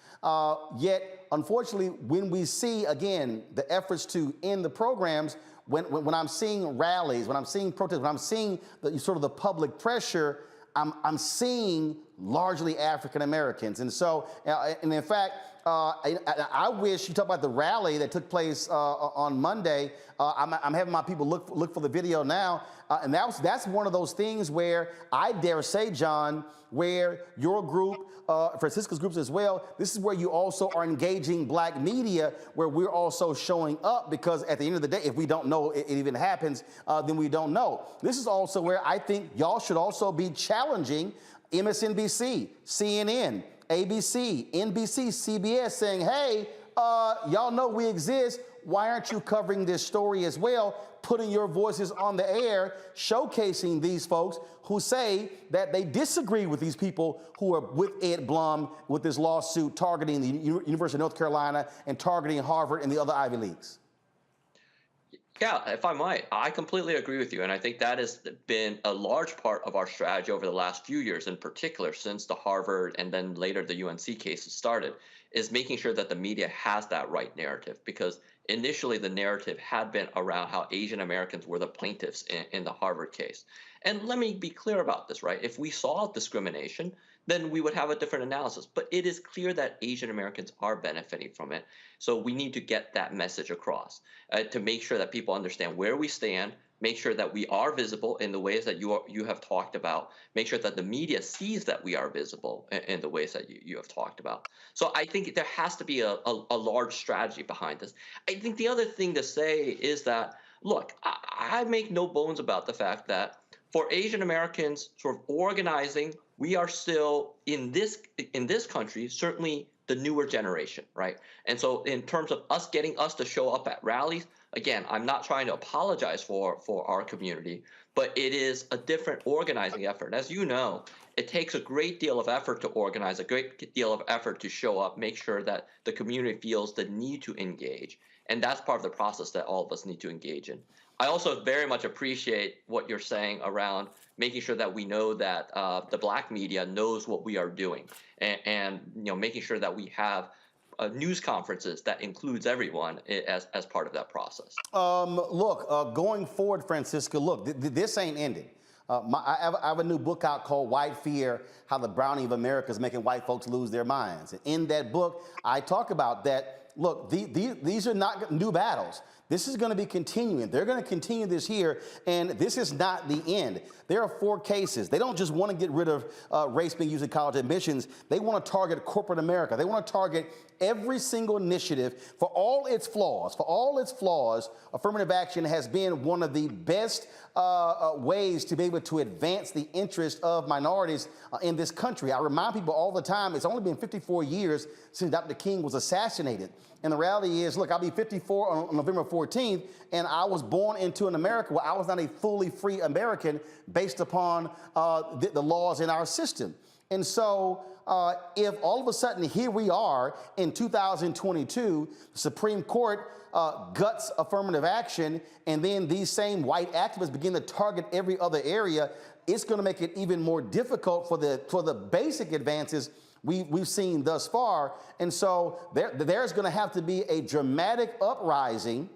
Yet, unfortunately, when we see, again, the efforts to end the programs, when I'm seeing rallies, when I'm seeing protests, when I'm seeing the public pressure, I'm seeing largely African Americans. And so, and in fact, I wish, you talk about the rally that took place on Monday. I'm having my people look for the video now. And that's one of those things where I dare say, John, where your group, Francisca's groups as well, this is where you also are engaging black media, where we're also showing up, because at the end of the day, if we don't know it even happens, then we don't know. This is also where I think y'all should also be challenging MSNBC, CNN, ABC, NBC, CBS, saying, hey, y'all know we exist. Why aren't you covering this story as well, putting your voices on the air, showcasing these folks who say that they disagree with these people who are with Ed Blum with this lawsuit targeting the University of North Carolina and targeting Harvard and the other Ivy Leagues? Yeah, if I might, I completely agree with you. And I think that has been a large part of our strategy over the last few years, in particular, since the Harvard and then later the UNC cases started, is making sure that the media has that right narrative. Because initially the narrative had been around how Asian Americans were the plaintiffs in the Harvard case. And let me be clear about this, right? If we saw discrimination, then we would have a different analysis. But it is clear that Asian Americans are benefiting from it. So we need to get that message across to make sure that people understand where we stand, make sure that we are visible in the ways that you have talked about, make sure that the media sees that we are visible in the ways that you have talked about. So I think there has to be a large strategy behind this. I think the other thing to say is that, look, I make no bones about the fact that for Asian Americans sort of organizing, we are still in this country, certainly the newer generation, right? And so in terms of getting us to show up at rallies, again, I'm not trying to apologize for our community, but it is a different organizing effort. As you know, it takes a great deal of effort to organize, a great deal of effort to show up, make sure that the community feels the need to engage. And that's part of the process that all of us need to engage in. I also very much appreciate what you're saying around making sure that we know that the black media knows what we are doing, and making sure that we have news conferences that includes everyone as part of that process. Look, going forward, Francisca, look, this ain't ending. I have a new book out called White Fear, How the Browning of America is Making White Folks Lose Their Minds. And in that book, I talk about that. Look, these are not new battles. This is going to be continuing. They're going to continue this here, and this is not the end. There are 4 cases. They don't just want to get rid of race being used in college admissions. They want to target corporate America. They want to target every single initiative for all its flaws. For all its flaws, affirmative action has been one of the best ways to be able to advance the interest of minorities in this country. I remind people all the time, it's only been 54 years since Dr. King was assassinated. And the reality is, look, I'll be 54 on November 14th, and I was born into an America where I was not a fully free American based upon the laws in our system. And so if all of a sudden here we are in 2022, the Supreme Court guts affirmative action, and then these same white activists begin to target every other area, it's going to make it even more difficult for the basic advances we've seen thus far. And so there's going to have to be a dramatic uprising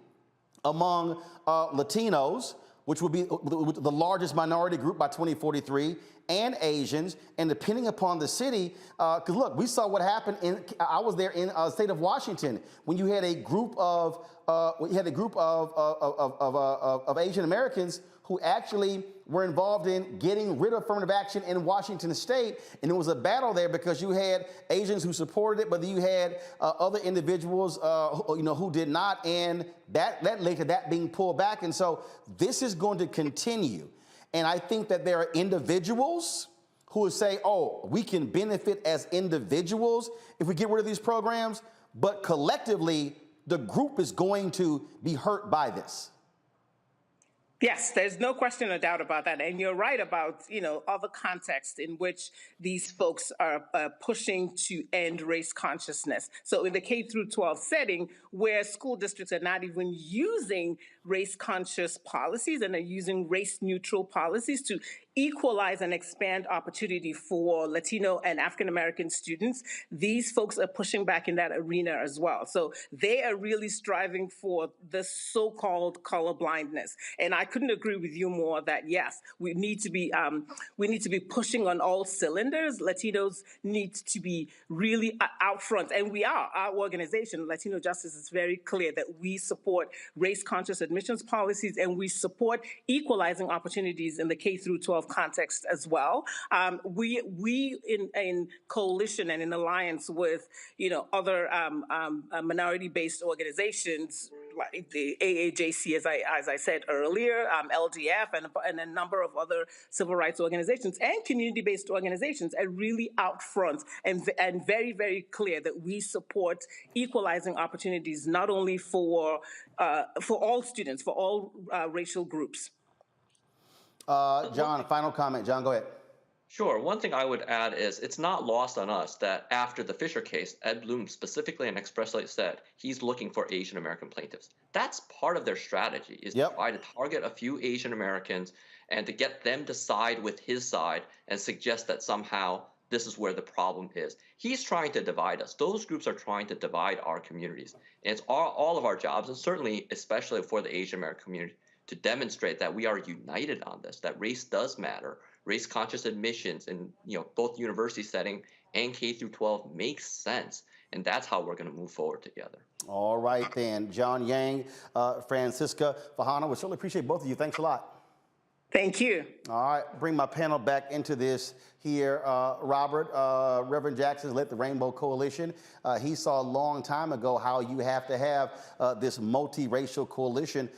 among Latinos, which will be the largest minority group by 2043, and Asians, and depending upon the city, because look, we saw what happened I was there in the state of Washington when you had a group of Asian Americans who actually were involved in getting rid of affirmative action in Washington state. And it was a battle there because you had Asians who supported it, but then you had other individuals who did not, and that led to that being pulled back. And so this is going to continue. And I think that there are individuals who would say, oh, we can benefit as individuals if we get rid of these programs, but collectively, the group is going to be hurt by this. Yes, there's no question or doubt about that. And you're right about, other contexts in which these folks are pushing to end race consciousness. So in the K through 12 setting, where school districts are not even using race conscious policies and are using race neutral policies to equalize and expand opportunity for Latino and African American students, these folks are pushing back in that arena as well. So they are really striving for the so-called color blindness. And I couldn't agree with you more that yes, we need to be pushing on all cylinders. Latinos need to be really out front, and we are. Our organization, Latino Justice, is very clear that we support race-conscious admissions policies, and we support equalizing opportunities in the K through 12 context as well. We in coalition and in alliance with other minority-based organizations like the AAJC, as I said earlier, LDF, and a number of other civil rights organizations and community-based organizations are really out front and very, very clear that we support equalizing opportunities not only for all students, for all racial groups. John, final comment. John, go ahead. Sure. One thing I would add is it's not lost on us that after the Fisher case, Ed Blum specifically and expressly said he's looking for Asian American plaintiffs. That's part of their strategy, is to try to target a few Asian Americans and to get them to side with his side and suggest that somehow this is where the problem is. He's trying to divide us. Those groups are trying to divide our communities. And it's all of our jobs, and certainly especially for the Asian American community, to demonstrate that we are united on this, that race does matter. Race-conscious admissions in both university setting and K through 12 makes sense, and that's how we're going to move forward together. All right, then. John Yang, Francisca Fajana, we certainly appreciate both of you. Thanks a lot. Thank you. All right, bring my panel back into this here. Robert, Reverend Jackson led the Rainbow Coalition. He saw a long time ago how you have to have this multiracial coalition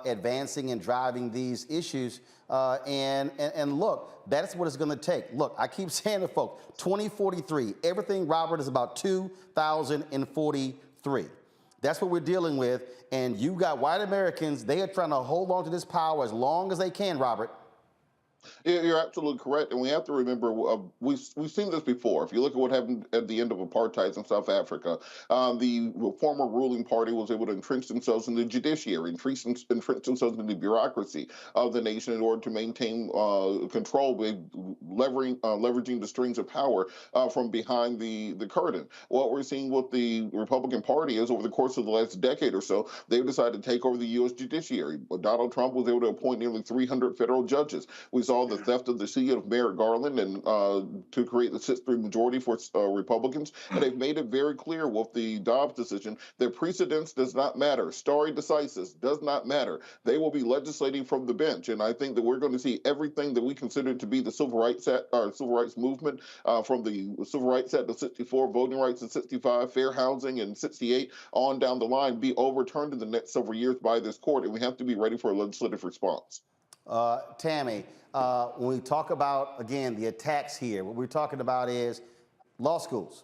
advancing and driving these issues. And look, that's what it's going to take. Look, I keep saying to folks, 2043, everything, Robert, is about 2043. That's what we're dealing with. And you got white Americans, they are trying to hold on to this power as long as they can, Robert. Yeah, you're absolutely correct. And we have to remember, we've seen this before. If you look at what happened at the end of apartheid in South Africa, the former ruling party was able to entrench themselves in the judiciary, entrench themselves in the bureaucracy of the nation in order to maintain control, by leveraging the strings of power from behind the curtain. What we're seeing with the Republican Party is over the course of the last decade or so, they've decided to take over the U.S. judiciary. Donald Trump was able to appoint nearly 300 federal judges. We saw saw the theft of the seat of Merrick Garland and to create the 6-3 majority for Republicans. And they've made it very clear with the Dobbs decision that precedence does not matter. Stare decisis does not matter. They will be legislating from the bench. And I think that we're going to see everything that we consider to be the civil rights movement, from the Civil Rights Act of 64, voting rights in 65, fair housing in 68, on down the line, be overturned in the next several years by this court. And we have to be ready for a legislative response. Tammy, when we talk about, again, the attacks here, what we're talking about is law schools,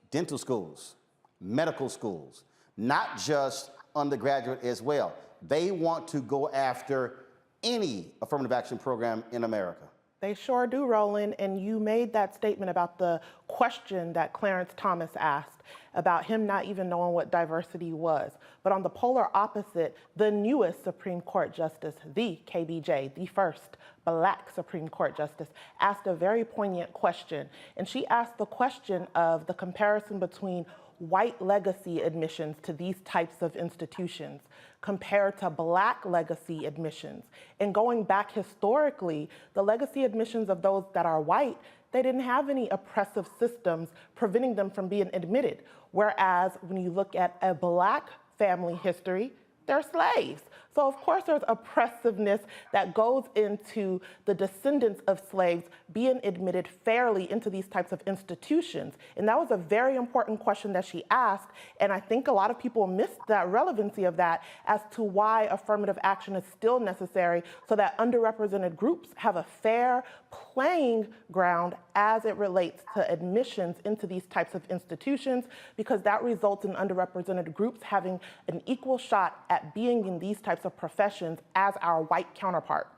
dental schools, medical schools, not just undergraduate as well. They want to go after any affirmative action program in America. They sure do, Roland, and you made that statement about the question that Clarence Thomas asked about him not even knowing what diversity was. But on the polar opposite, the newest Supreme Court Justice, the KBJ, the first Black Supreme Court Justice, asked a very poignant question. And she asked the question of the comparison between white legacy admissions to these types of institutions compared to Black legacy admissions. And going back historically, the legacy admissions of those that are white, they didn't have any oppressive systems preventing them from being admitted. Whereas when you look at a Black family history, they're slaves. So of course there's oppressiveness that goes into the descendants of slaves being admitted fairly into these types of institutions. And that was a very important question that she asked. And I think a lot of people missed that relevancy of that as to why affirmative action is still necessary so that underrepresented groups have a fair playing ground as it relates to admissions into these types of institutions, because that results in underrepresented groups having an equal shot at being in these types of professions as our white counterparts.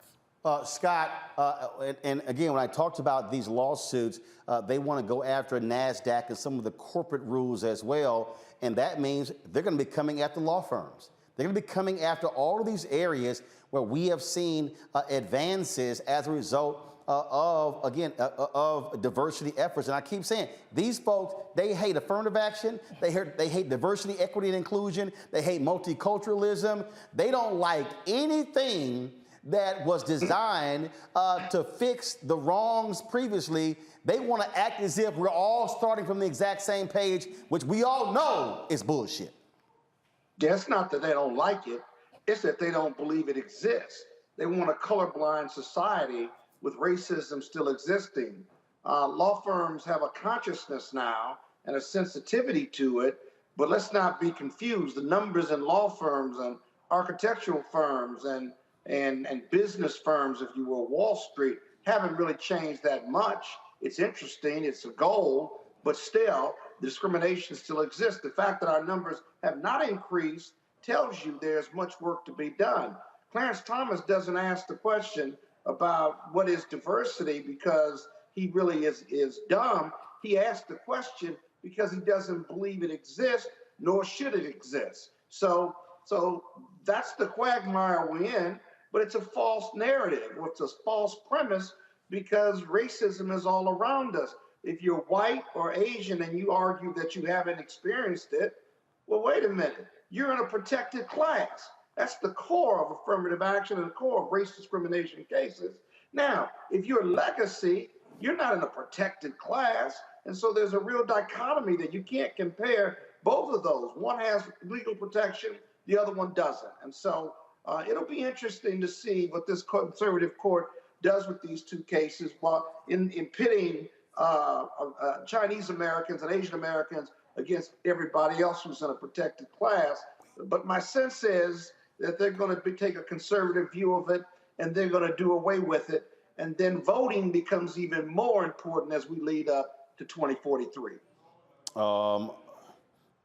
Scott, and again, when I talked about these lawsuits, they want to go after NASDAQ and some of the corporate rules as well, and that means they're going to be coming after law firms. They're going to be coming after all of these areas where we have seen advances as a result of diversity efforts. And I keep saying, these folks, they hate affirmative action, they hate diversity, equity, and inclusion, they hate multiculturalism, they don't like anything that was designed to fix the wrongs previously. They want to act as if we're all starting from the exact same page, which we all know is bullshit. Yeah, it's not that they don't like it, it's that they don't believe it exists. They want a colorblind society with racism still existing. Law firms have a consciousness now and a sensitivity to it, but let's not be confused. The numbers in law firms and architectural firms and business firms, if you will, Wall Street, haven't really changed that much. It's interesting, it's a goal, but still, discrimination still exists. The fact that our numbers have not increased tells you there's much work to be done. Clarence Thomas doesn't ask the question about what is diversity because he really is dumb. He asked the question because he doesn't believe it exists, nor should it exist. So that's the quagmire we're in, but it's a false narrative. It's a false premise because racism is all around us. If you're white or Asian and you argue that you haven't experienced it, well, wait a minute. You're in a protected class. That's the core of affirmative action and the core of race discrimination cases. Now, if you're legacy, you're not in a protected class. And so there's a real dichotomy that you can't compare both of those. One has legal protection, the other one doesn't. And so it'll be interesting to see what this conservative court does with these two cases while in pitting Chinese Americans and Asian Americans against everybody else who's in a protected class. But my sense is that they're going to take a conservative view of it and they're going to do away with it. And then voting becomes even more important as we lead up to 2043.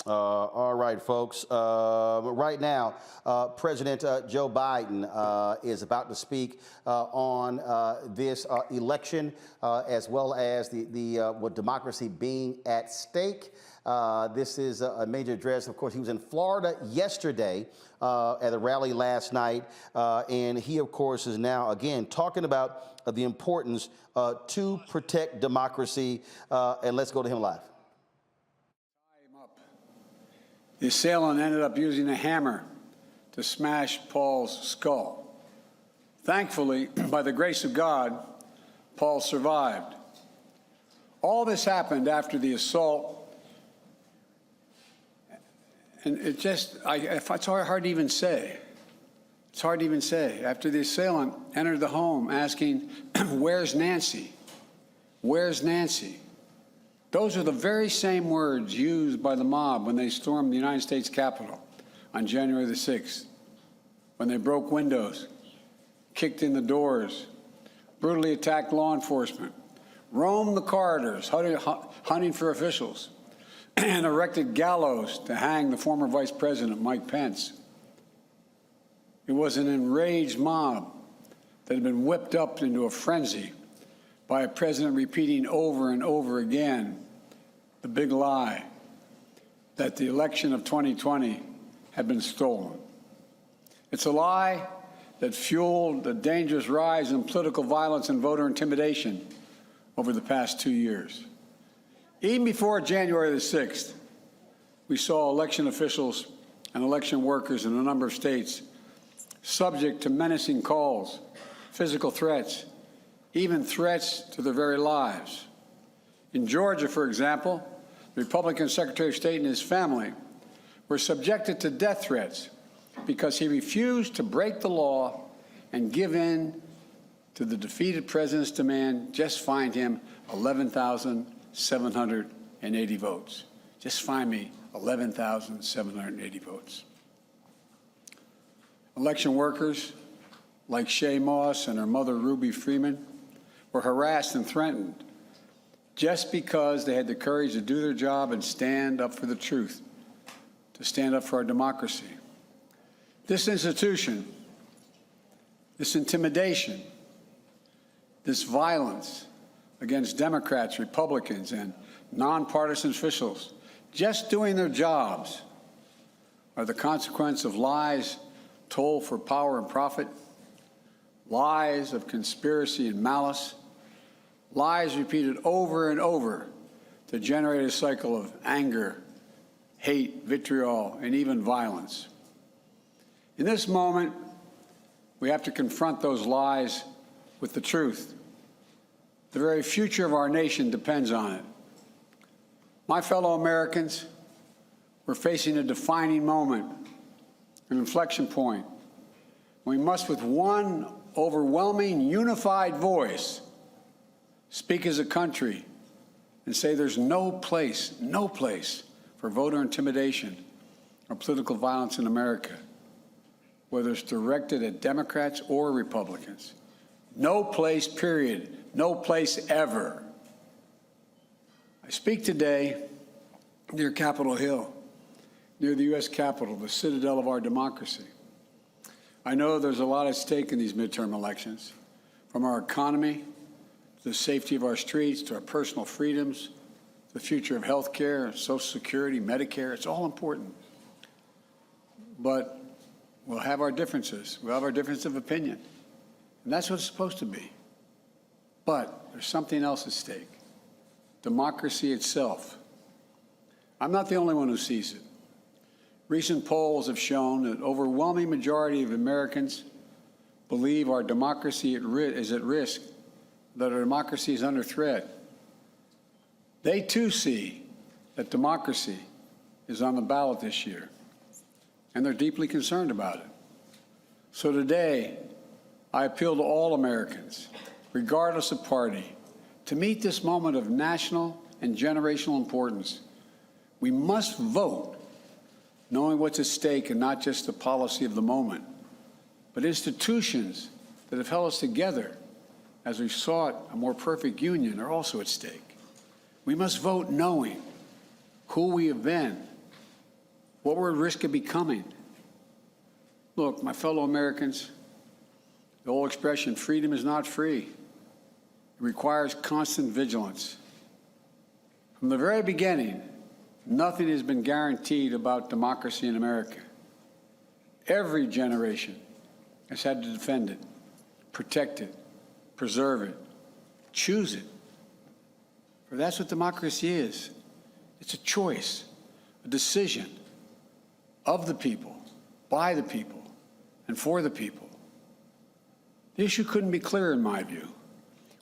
All right, folks. Right now, President Joe Biden is about to speak on this election, as well as with democracy being at stake. This is a major address. Of course, he was in Florida yesterday at a rally last night, and he, of course, is now again talking about the importance to protect democracy. And let's go to him live. The assailant ended up using a hammer to smash Paul's skull. Thankfully, by the grace of God, Paul survived. All this happened after the assault, and it's hard to even say. It's hard to even say. After the assailant entered the home asking, "Where's Nancy? Where's Nancy?" Those are the very same words used by the mob when they stormed the United States Capitol on January the 6th, when they broke windows, kicked in the doors, brutally attacked law enforcement, roamed the corridors, hunting for officials, and erected gallows to hang the former Vice President, Mike Pence. It was an enraged mob that had been whipped up into a frenzy by a president repeating over and over again the big lie that the election of 2020 had been stolen. It's a lie that fueled the dangerous rise in political violence and voter intimidation over the past 2 years. Even before January the 6th, we saw election officials and election workers in a number of states subject to menacing calls, physical threats, even threats to their very lives. In Georgia, for example, the Republican Secretary of State and his family were subjected to death threats because he refused to break the law and give in to the defeated president's demand, just find him 11,780 votes. Just find me 11,780 votes. Election workers like Shay Moss and her mother, Ruby Freeman, were harassed and threatened just because they had the courage to do their job and stand up for the truth, to stand up for our democracy. This institution, this intimidation, this violence against Democrats, Republicans, and nonpartisan officials just doing their jobs are the consequence of lies told for power and profit, lies of conspiracy and malice, lies repeated over and over to generate a cycle of anger, hate, vitriol, and even violence. In this moment, we have to confront those lies with the truth. The very future of our nation depends on it. My fellow Americans, we're facing a defining moment, an inflection point. We must, with one overwhelming, unified voice, speak as a country and say there's no place for voter intimidation or political violence in America, whether it's directed at Democrats or Republicans. No place, period. No place ever. I speak today near Capitol Hill, near the U.S. Capitol, the citadel of our democracy. I know there's a lot at stake in these midterm elections, from our economy to the safety of our streets, to our personal freedoms, to the future of health care, Social Security, Medicare. It's all important. But we'll have our differences. We'll have our difference of opinion. And that's what it's supposed to be. But there's something else at stake. Democracy itself. I'm not the only one who sees it. Recent polls have shown that an overwhelming majority of Americans believe our democracy is at risk, that our democracy is under threat. They too see that democracy is on the ballot this year, and they're deeply concerned about it. So today, I appeal to all Americans, regardless of party, to meet this moment of national and generational importance. We must vote knowing what's at stake, and not just the policy of the moment, but institutions that have held us together as we sought a more perfect union are also at stake. We must vote knowing who we have been, what we're at risk of becoming. Look, my fellow Americans, the old expression, freedom is not free. It requires constant vigilance. From the very beginning, nothing has been guaranteed about democracy in America. Every generation has had to defend it, protect it, preserve it, choose it. For that's what democracy is. It's a choice, a decision of the people, by the people, and for the people. The issue couldn't be clearer in my view.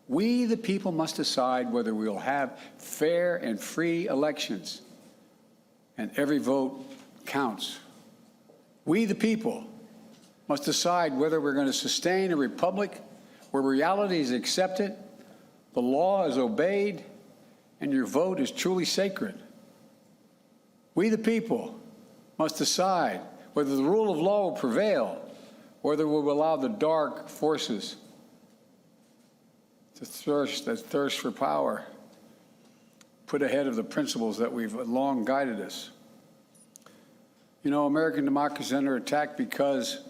We, the people, must decide whether we will have fair and free elections, and every vote counts. We, the people, must decide whether we're going to sustain a republic where reality is accepted, the law is obeyed, and your vote is truly sacred. We, the people, must decide whether the rule of law will prevail, or whether we will allow the dark forces to thirst for power put ahead of the principles that we've long guided us. You know, American democracy is under attack because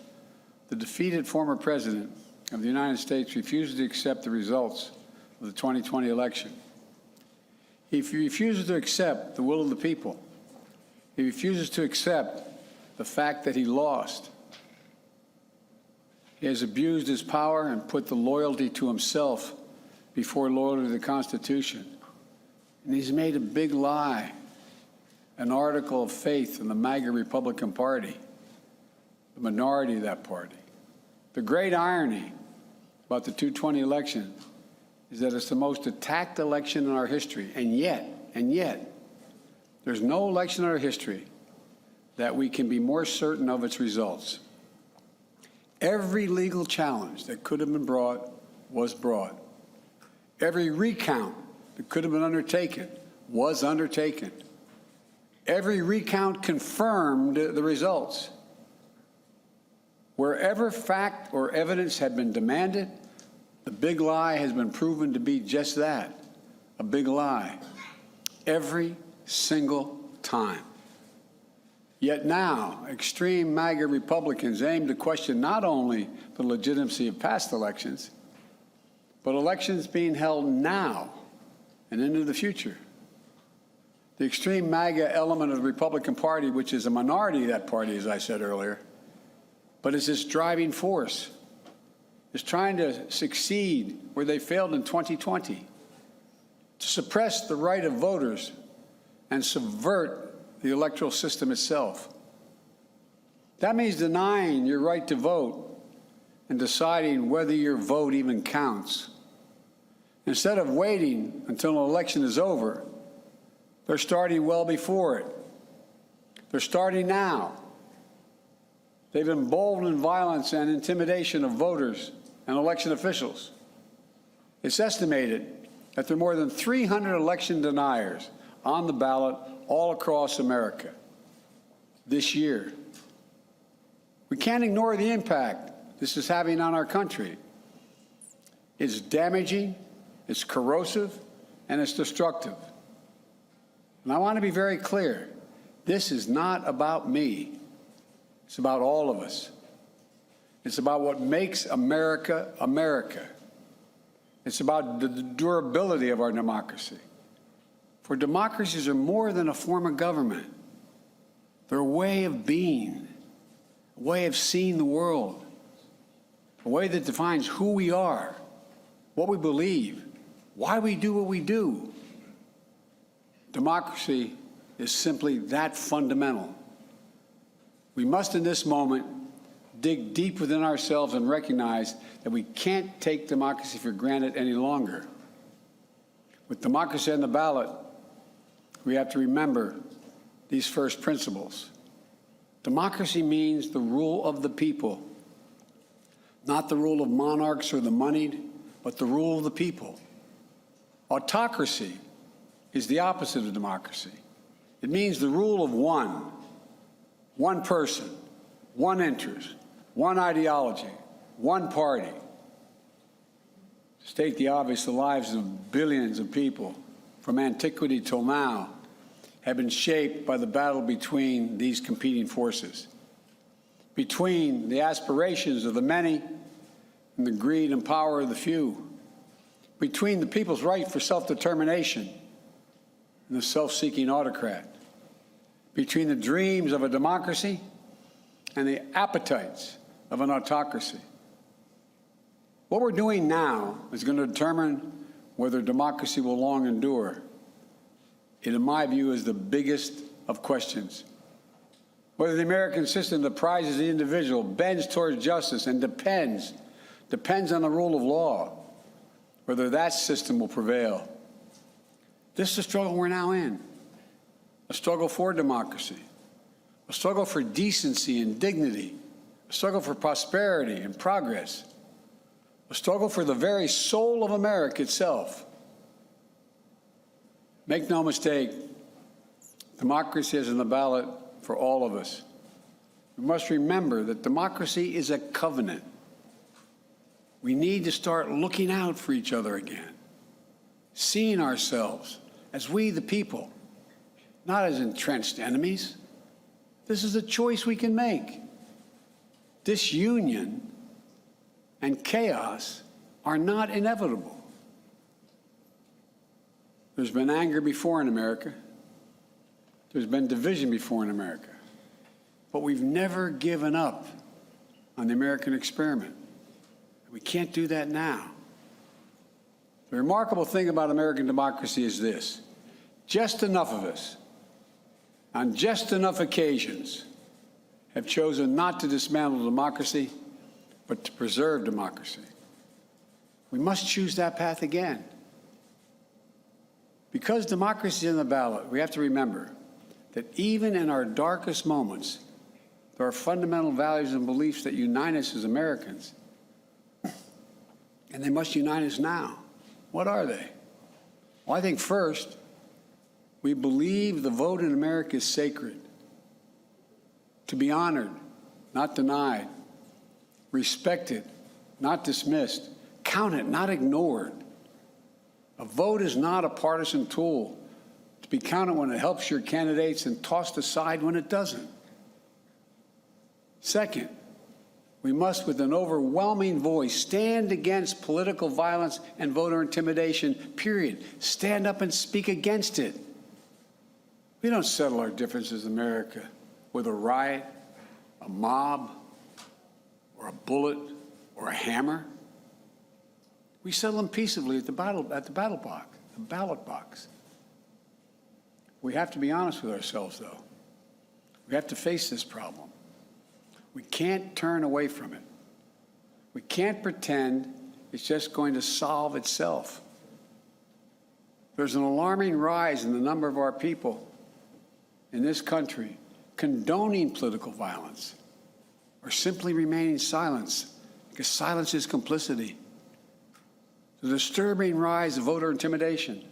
the defeated former president of the United States refuses to accept the results of the 2020 election. He refuses to accept the will of the people. He refuses to accept the fact that he lost. He has abused his power and put the loyalty to himself before loyalty to the Constitution. And he's made a big lie an article of faith in the MAGA Republican Party, the minority of that party. The great irony about the 2020 election is that it's the most attacked election in our history, and yet, there's no election in our history that we can be more certain of its results. Every legal challenge that could have been brought was brought. Every recount that could have been undertaken was undertaken. Every recount confirmed the results. Wherever fact or evidence had been demanded, the big lie has been proven to be just that, a big lie, every single time. Yet now, extreme MAGA Republicans aim to question not only the legitimacy of past elections, but elections being held now and into the future. The extreme MAGA element of the Republican Party, which is a minority of that party, as I said earlier, but is its driving force, is trying to succeed where they failed in 2020, to suppress the right of voters and subvert the electoral system itself. That means denying your right to vote and deciding whether your vote even counts. Instead of waiting until an election is over, they're starting well before it. They're starting now. They've emboldened violence and intimidation of voters and election officials. It's estimated that there are more than 300 election deniers on the ballot all across America this year. We can't ignore the impact this is having on our country. It's damaging, it's corrosive, and it's destructive. And I want to be very clear. This is not about me. It's about all of us. It's about what makes America, America. It's about the durability of our democracy. For democracies are more than a form of government. They're a way of being, a way of seeing the world, a way that defines who we are, what we believe, why we do what we do. Democracy is simply that fundamental. We must, in this moment, dig deep within ourselves and recognize that we can't take democracy for granted any longer. With democracy on the ballot, we have to remember these first principles. Democracy means the rule of the people, not the rule of monarchs or the moneyed, but the rule of the people. Autocracy is the opposite of democracy. It means the rule of one person, one interest, one ideology, one party. To state the obvious, the lives of billions of people from antiquity till now have been shaped by the battle between these competing forces, between the aspirations of the many and the greed and power of the few, between the people's right for self-determination and the self-seeking autocrat, between the dreams of a democracy and the appetites of an autocracy. What we're doing now is going to determine whether democracy will long endure. It, in my view, is the biggest of questions. Whether the American system that prizes the individual, bends towards justice, and depends depends on the rule of law, whether that system will prevail. This is a struggle we're now in, a struggle for democracy, a struggle for decency and dignity, a struggle for prosperity and progress, a struggle for the very soul of America itself. Make no mistake, democracy is on the ballot for all of us. We must remember that democracy is a covenant. We need to start looking out for each other again, seeing ourselves as we the people, not as entrenched enemies. This is a choice we can make. Disunion and chaos are not inevitable. There's been anger before in America. There's been division before in America. But we've never given up on the American experiment. We can't do that now. The remarkable thing about American democracy is this: just enough of us, on just enough occasions, have chosen not to dismantle democracy, but to preserve democracy. We must choose that path again. Because democracy is on the ballot, we have to remember that even in our darkest moments, there are fundamental values and beliefs that unite us as Americans. And they must unite us now. What are they? Well, I think first, we believe the vote in America is sacred, to be honored, not denied, respected, not dismissed, counted, not ignored. A vote is not a partisan tool to be counted when it helps your candidates and tossed aside when it doesn't. Second, we must, with an overwhelming voice, stand against political violence and voter intimidation, period. Stand up and speak against it. We don't settle our differences in America with a riot, a mob, or a bullet, or a hammer. We settle them peaceably at the ballot box. We have to be honest with ourselves, though. We have to face this problem. We can't turn away from it. We can't pretend it's just going to solve itself. There's an alarming rise in the number of our people in this country condoning political violence or simply remaining silent, because silence is complicity. The disturbing rise of voter intimidation,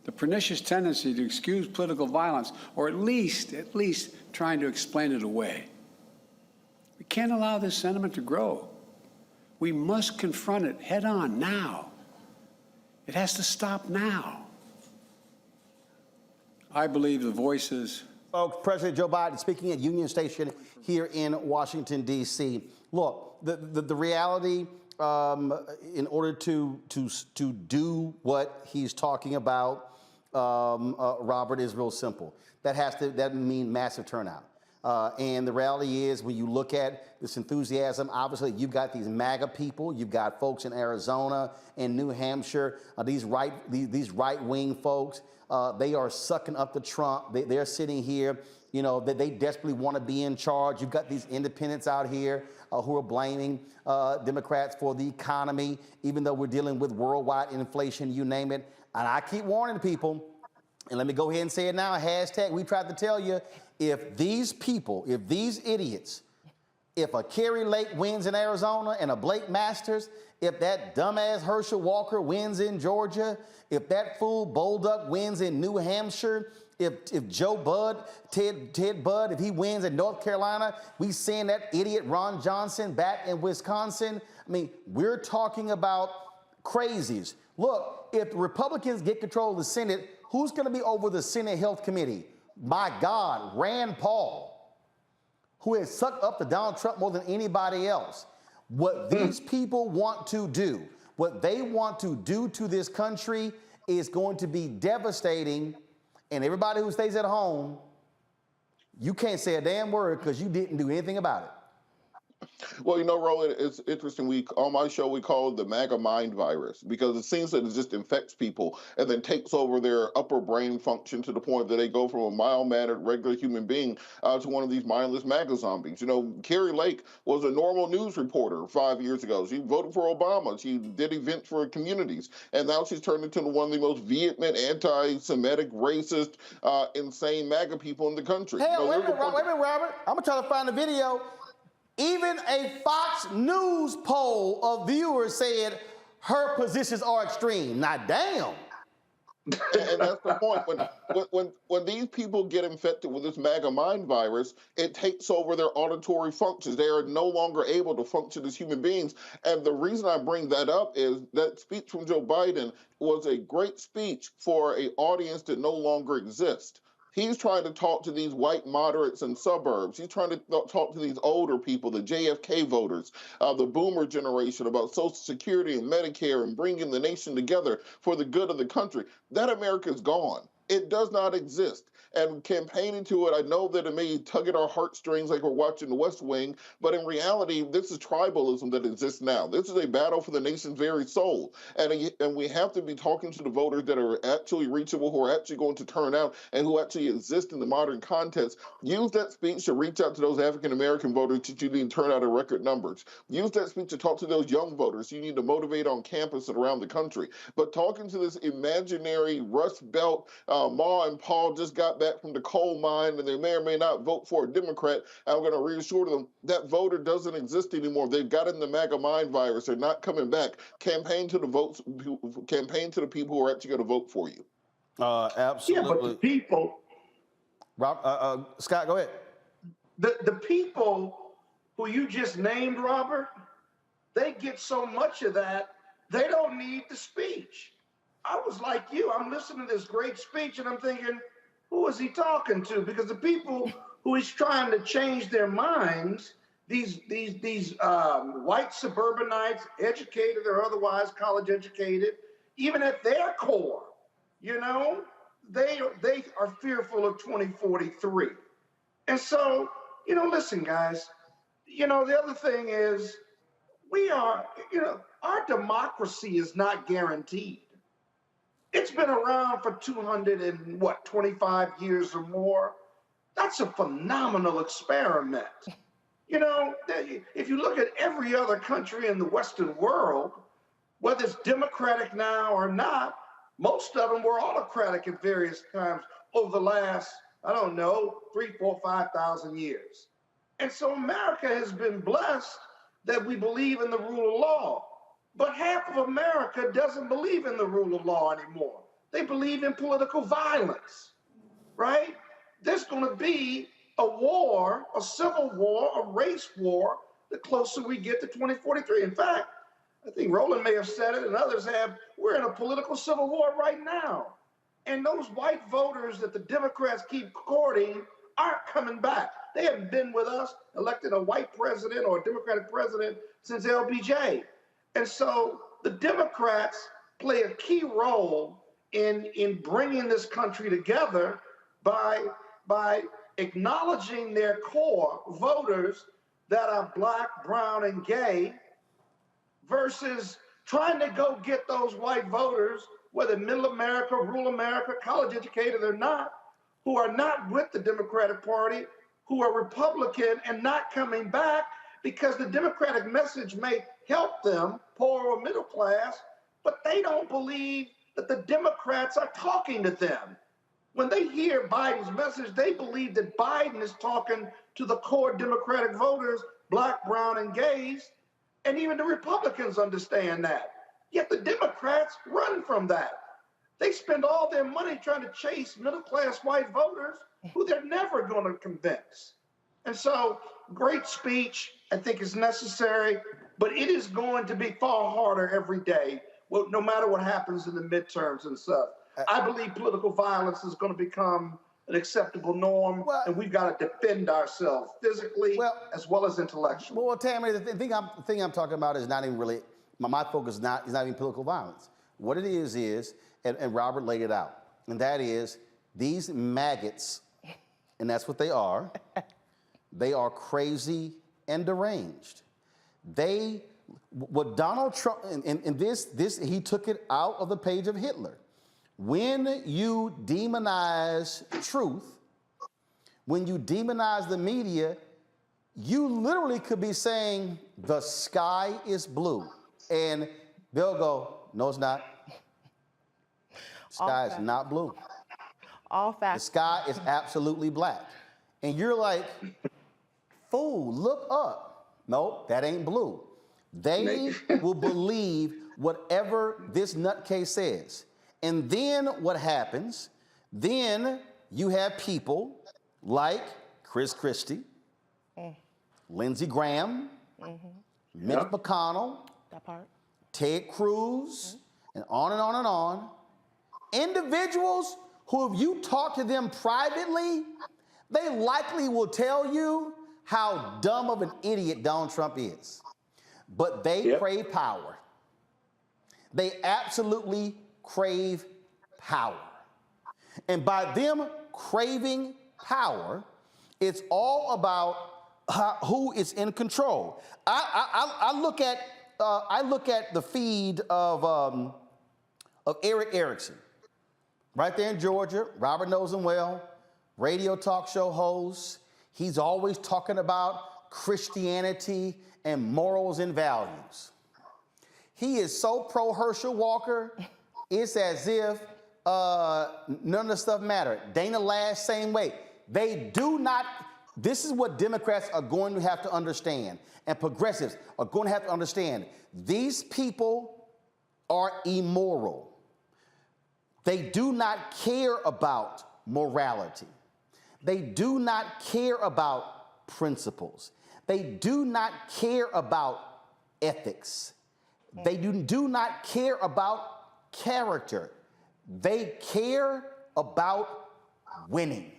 the pernicious tendency to excuse political violence, or at least trying to explain it away. We can't allow this sentiment to grow. We must confront it head on now. It has to stop now. I believe the voices. Folks, President Joe Biden speaking at Union Station here in Washington, D.C. Look, the reality, in order to do what he's talking about, Robert, is real simple. That means massive turnout. And the reality is, when you look at this enthusiasm, obviously you've got these MAGA people, you've got folks in Arizona and New Hampshire, these right-wing folks. They are sucking up to Trump. They're sitting here, you know, that they desperately want to be in charge. You've got these independents out here who are blaming Democrats for the economy, even though we're dealing with worldwide inflation, you name it. And I keep warning people, and let me go ahead and say it now, hashtag, we tried to tell you, if these people, if these idiots, if a Kerry Lake wins in Arizona and a Blake Masters, if that dumbass Herschel Walker wins in Georgia, if that fool Bolduc wins in New Hampshire, if Joe Budd, Ted Budd, if he wins in North Carolina, we send that idiot Ron Johnson back in Wisconsin. I mean, we're talking about crazies. Look, if the Republicans get control of the Senate, who's going to be over the Senate Health Committee? My God, Rand Paul, who has sucked up to Donald Trump more than anybody else. What these people want to do, what they want to do to this country is going to be devastating. And everybody who stays at home, you can't say a damn word because you didn't do anything about Well, Roland, it's interesting. On my show we call it the MAGA mind virus because it seems that it just infects people and then takes over their upper brain function to the point that they go from a mild-mannered, regular human being to one of these mindless MAGA zombies. Carrie Lake was a normal news reporter 5 years ago. She voted for Obama. She did events for communities, and now she's turned into one of the most vehement, anti-Semitic, racist, insane MAGA people in the country. Hell, wait a minute, Robert. I'm gonna try to find the video. Even a Fox News poll of viewers said her positions are extreme. Now, damn. And that's the point. When these people get infected with this MAGA mind virus, it takes over their auditory functions. They are no longer able to function as human beings. And the reason I bring that up is that speech from Joe Biden was a great speech for an audience that no longer exists. He's trying to talk to these white moderates in suburbs. He's trying to talk to these older people, the JFK voters, the boomer generation, about Social Security and Medicare and bringing the nation together for the good of the country. That America is gone. It does not exist. And campaigning to it, I know that it may tug at our heartstrings like we're watching The West Wing, but in reality, this is tribalism that exists now. This is a battle for the nation's very soul. And we have to be talking to the voters that are actually reachable, who are actually going to turn out, and who actually exist in the modern context. Use that speech to reach out to those African-American voters that you need to turn out in record numbers. Use that speech to talk to those young voters you need to motivate on campus and around the country. But talking to this imaginary Rust Belt, Ma and Paul just got back from the coal mine and they may or may not vote for a Democrat, I'm going to reassure them that voter doesn't exist anymore. They've got in the MAGA mind virus. They're not coming back. Campaign to the people who are actually going to vote for you. Absolutely. Yeah, but the people. Scott, go ahead. The people who you just named, Robert, they get so much of that, they don't need the speech. I was like you. I'm listening to this great speech and I'm thinking, who is he talking to? Because the people who he's trying to change their minds, these white suburbanites, educated or otherwise college educated, even at their core, they are fearful of 2043. And so, listen, guys, the other thing is our democracy is not guaranteed. It's been around for 25 years or more. That's a phenomenal experiment. If you look at every other country in the Western world, whether it's democratic now or not, most of them were autocratic at various times over the last, 3, 4, 5,000 years. And so America has been blessed that we believe in the rule of law. But half of America doesn't believe in the rule of law anymore. They believe in political violence, right? There's going to be a war, a civil war, a race war, the closer we get to 2043. In fact, I think Roland may have said it and others have, we're in a political civil war right now. And those white voters that the Democrats keep courting aren't coming back. They haven't been with us, elected a white president or a Democratic president since LBJ. And so the Democrats play a key role in bringing this country together by acknowledging their core voters that are black, brown, and gay versus trying to go get those white voters, whether middle America, rural America, college educated or not, who are not with the Democratic Party, who are Republican and not coming back because the Democratic message may help them, poor or middle class, but they don't believe that the Democrats are talking to them. When they hear Biden's message, they believe that Biden is talking to the core Democratic voters, black, brown, and gays, and even the Republicans understand that. Yet the Democrats run from that. They spend all their money trying to chase middle-class white voters who they're never going to convince. And so, great speech, I think is necessary, but it is going to be far harder every day, no matter what happens in the midterms and stuff. I believe political violence is going to become an acceptable norm, and we've got to defend ourselves physically as well as intellectually. Well, Tammy, the thing I'm talking about is not even really, my focus is not even political violence. What it is, and Robert laid it out, and that is these maggots, and that's what they are crazy and deranged. What Donald Trump, and this, he took it out of the page of Hitler. When you demonize truth, when you demonize the media, you literally could be saying the sky is blue. And they'll go, no, it's not. The sky is not blue. All facts. The sky is absolutely black. And you're like, fool, look up. Nope, that ain't blue. They will believe whatever this nutcase says. And then what happens? Then you have people like Chris Christie, Lindsey Graham, Mitch McConnell, Ted Cruz, and on and on and on. Individuals who, if you talk to them privately, they likely will tell you how dumb of an idiot Donald Trump is. But they crave power. They absolutely crave power. And by them craving power, it's all about who is in control. I look at the feed of Eric Erickson, right there in Georgia. Robert knows him well. Radio talk show host. He's always talking about Christianity and morals and values. He is so pro Herschel Walker, it's as if none of the stuff mattered. Dana Lash, same way. They do not, this is what Democrats are going to have to understand, and progressives are going to have to understand. These people are immoral. They do not care about morality. They do not care about principles. They do not care about ethics. They do not care about character. They care about winning.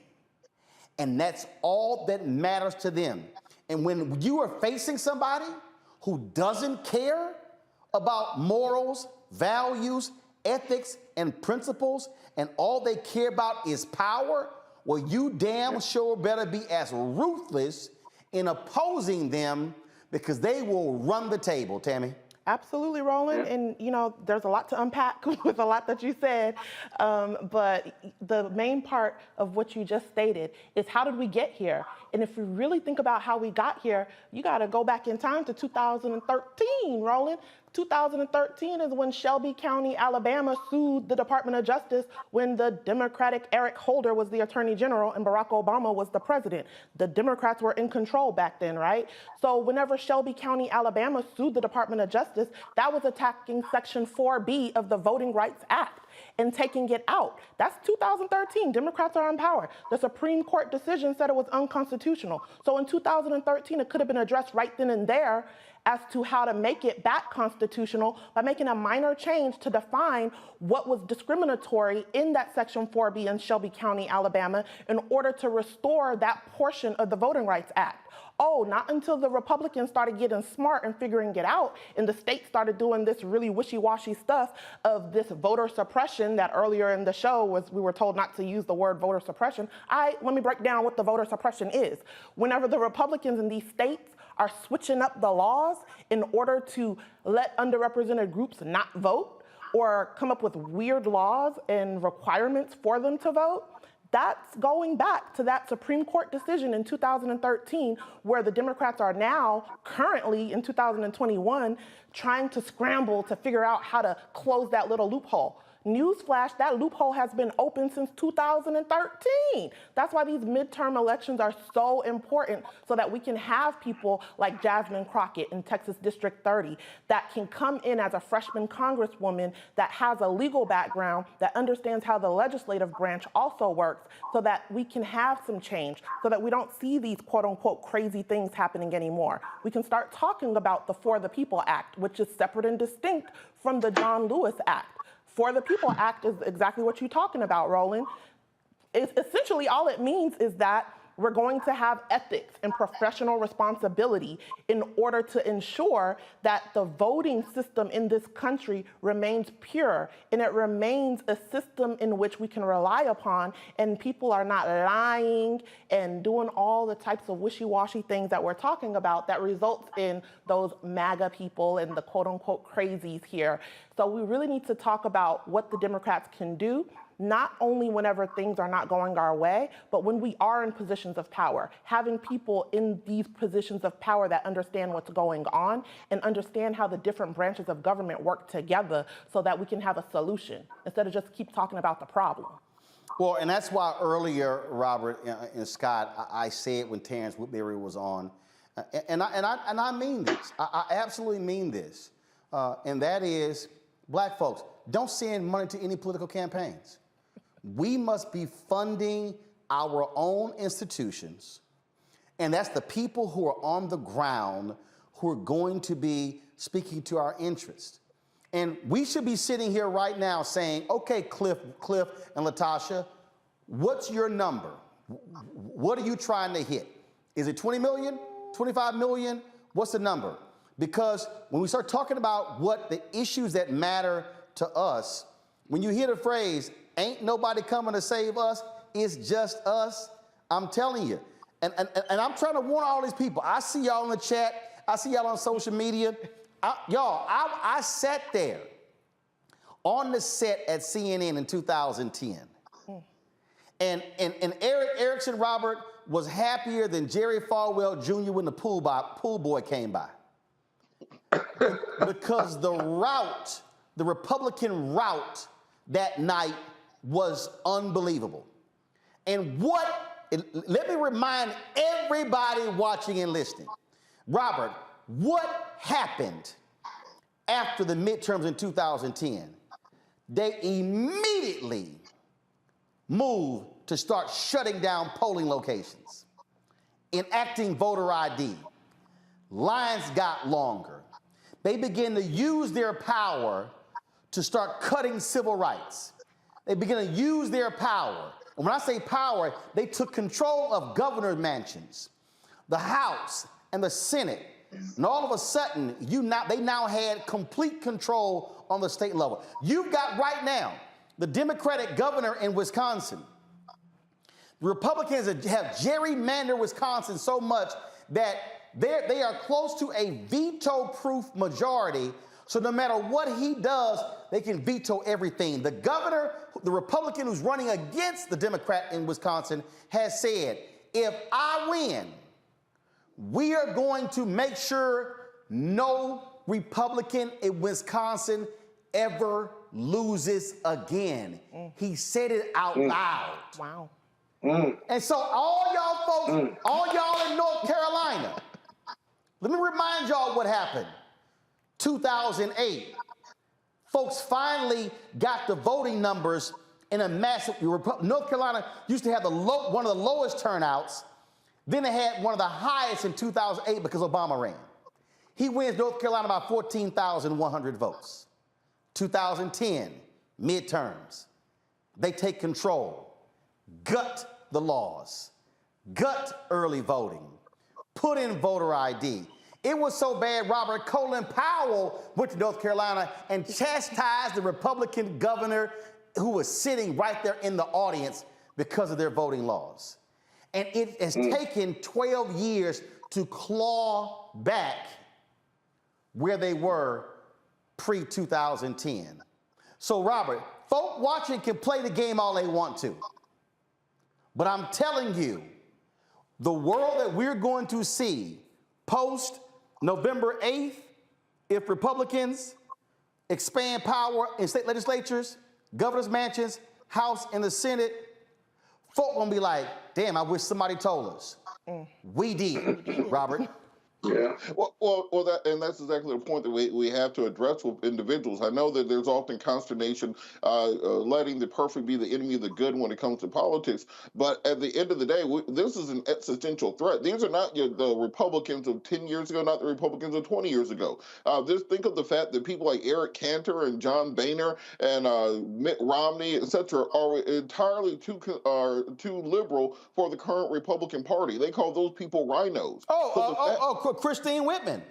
And that's all that matters to them. And when you are facing somebody who doesn't care about morals, values, ethics, and principles, and all they care about is power, well, you damn sure better be as ruthless in opposing them, because they will run the table, Tammy. Absolutely, Roland. And, you know, there's a lot to unpack with a lot that you said. But the main part of what you just stated is, how did we get here? And if we really think about how we got here, you got to go back in time to 2013, Roland. 2013 is when Shelby County, Alabama sued the Department of Justice when the Democratic Eric Holder was the Attorney General and Barack Obama was the president. The Democrats were in control back then, right? So whenever Shelby County, Alabama sued the Department of Justice, that was attacking Section 4B of the Voting Rights Act and taking it out. That's 2013. Democrats are in power. The Supreme Court decision said it was unconstitutional. So in 2013, it could have been addressed right then and there as to how to make it back constitutional by making a minor change to define what was discriminatory in that Section 4B in Shelby County, Alabama, in order to restore that portion of the Voting Rights Act. Oh, not until the Republicans started getting smart and figuring it out, and the state started doing this really wishy-washy stuff of this voter suppression that earlier in the show we were told not to use the word voter suppression. Let me break down what the voter suppression is. Whenever the Republicans in these states are switching up the laws in order to let underrepresented groups not vote, or come up with weird laws and requirements for them to vote, that's going back to that Supreme Court decision in 2013, where the Democrats are now, currently in 2021, trying to scramble to figure out how to close that little loophole. Newsflash, that loophole has been open since 2013. That's why these midterm elections are so important, so that we can have people like Jasmine Crockett in Texas District 30 that can come in as a freshman congresswoman that has a legal background, that understands how the legislative branch also works, so that we can have some change, so that we don't see these quote unquote crazy things happening anymore. We can start talking about the For the People Act, which is separate and distinct from the John Lewis Act. For the People Act is exactly what you're talking about, Roland. It's essentially, all it means is that We're going to have ethics and professional responsibility in order to ensure that the voting system in this country remains pure and it remains a system in which we can rely upon, and people are not lying and doing all the types of wishy-washy things that we're talking about that results in those MAGA people and the quote-unquote crazies here. So we really need to talk about what the Democrats can do, not only whenever things are not going our way, but when we are in positions of power, having people in these positions of power that understand what's going on and understand how the different branches of government work together so that we can have a solution instead of just keep talking about the problem. Well, and that's why earlier, Robert and Scott, I said when Terrance Woodbury was on, and I mean this, I absolutely mean this, and that is, black folks, don't send money to any political campaigns. We must be funding our own institutions, and that's the people who are on the ground who are going to be speaking to our interests. And we should be sitting here right now saying, okay, Cliff and Latasha, what's your number? What are you trying to hit? Is it 20 million, 25 million? What's the number? Because when we start talking about what the issues that matter to us, when you hear the phrase, ain't nobody coming to save us, it's just us, I'm telling you. And I'm trying to warn all these people. I see y'all in the chat. I see y'all on social media. I sat there on the set at CNN in 2010. And Eric Erickson, Robert, was happier than Jerry Falwell Jr. when the pool boy came by. Because the Republican route that night was unbelievable. And let me remind everybody watching and listening, Robert, what happened after the midterms in 2010? They immediately moved to start shutting down polling locations, enacting voter ID. Lines got longer. They began to use their power to start cutting civil rights. They began to use their power. And when I say power, they took control of governor mansions, the House and the Senate. And all of a sudden, they now had complete control on the state level. You've got right now the Democratic governor in Wisconsin. The Republicans have gerrymandered Wisconsin so much that they are close to a veto-proof majority. So no matter what he does, they can veto everything. The governor, the Republican who's running against the Democrat in Wisconsin, has said, if I win, we are going to make sure no Republican in Wisconsin ever loses again. He said it out loud. Wow. And so all y'all folks, all y'all in North Carolina, let me remind y'all what happened. 2008, folks finally got the voting numbers in a massive, North Carolina used to have one of the lowest turnouts. Then they had one of the highest in 2008 because Obama ran. He wins North Carolina by 14,100 votes. 2010, midterms. They take control, gut the laws, gut early voting, put in voter ID. It was so bad, Robert, Colin Powell went to North Carolina and chastised the Republican governor who was sitting right there in the audience because of their voting laws. And it has taken 12 years to claw back where they were pre-2010. So, Robert, folk watching can play the game all they want to. But I'm telling you, the world that we're going to see post November 8th, if Republicans expand power in state legislatures, governor's mansions, House and the Senate, folk gonna be like, damn, I wish somebody told us. We did, Robert. Yeah. That's exactly the point that we have to address with individuals. I know that there's often consternation letting the perfect be the enemy of the good when it comes to politics, but at the end of the day, this is an existential threat. These are not the Republicans of 10 years ago, not the Republicans of 20 years ago. Just think of the fact that people like Eric Cantor and John Boehner and Mitt Romney, etc., are entirely too liberal for the current Republican Party. They call those people rhinos. Christine Whitman,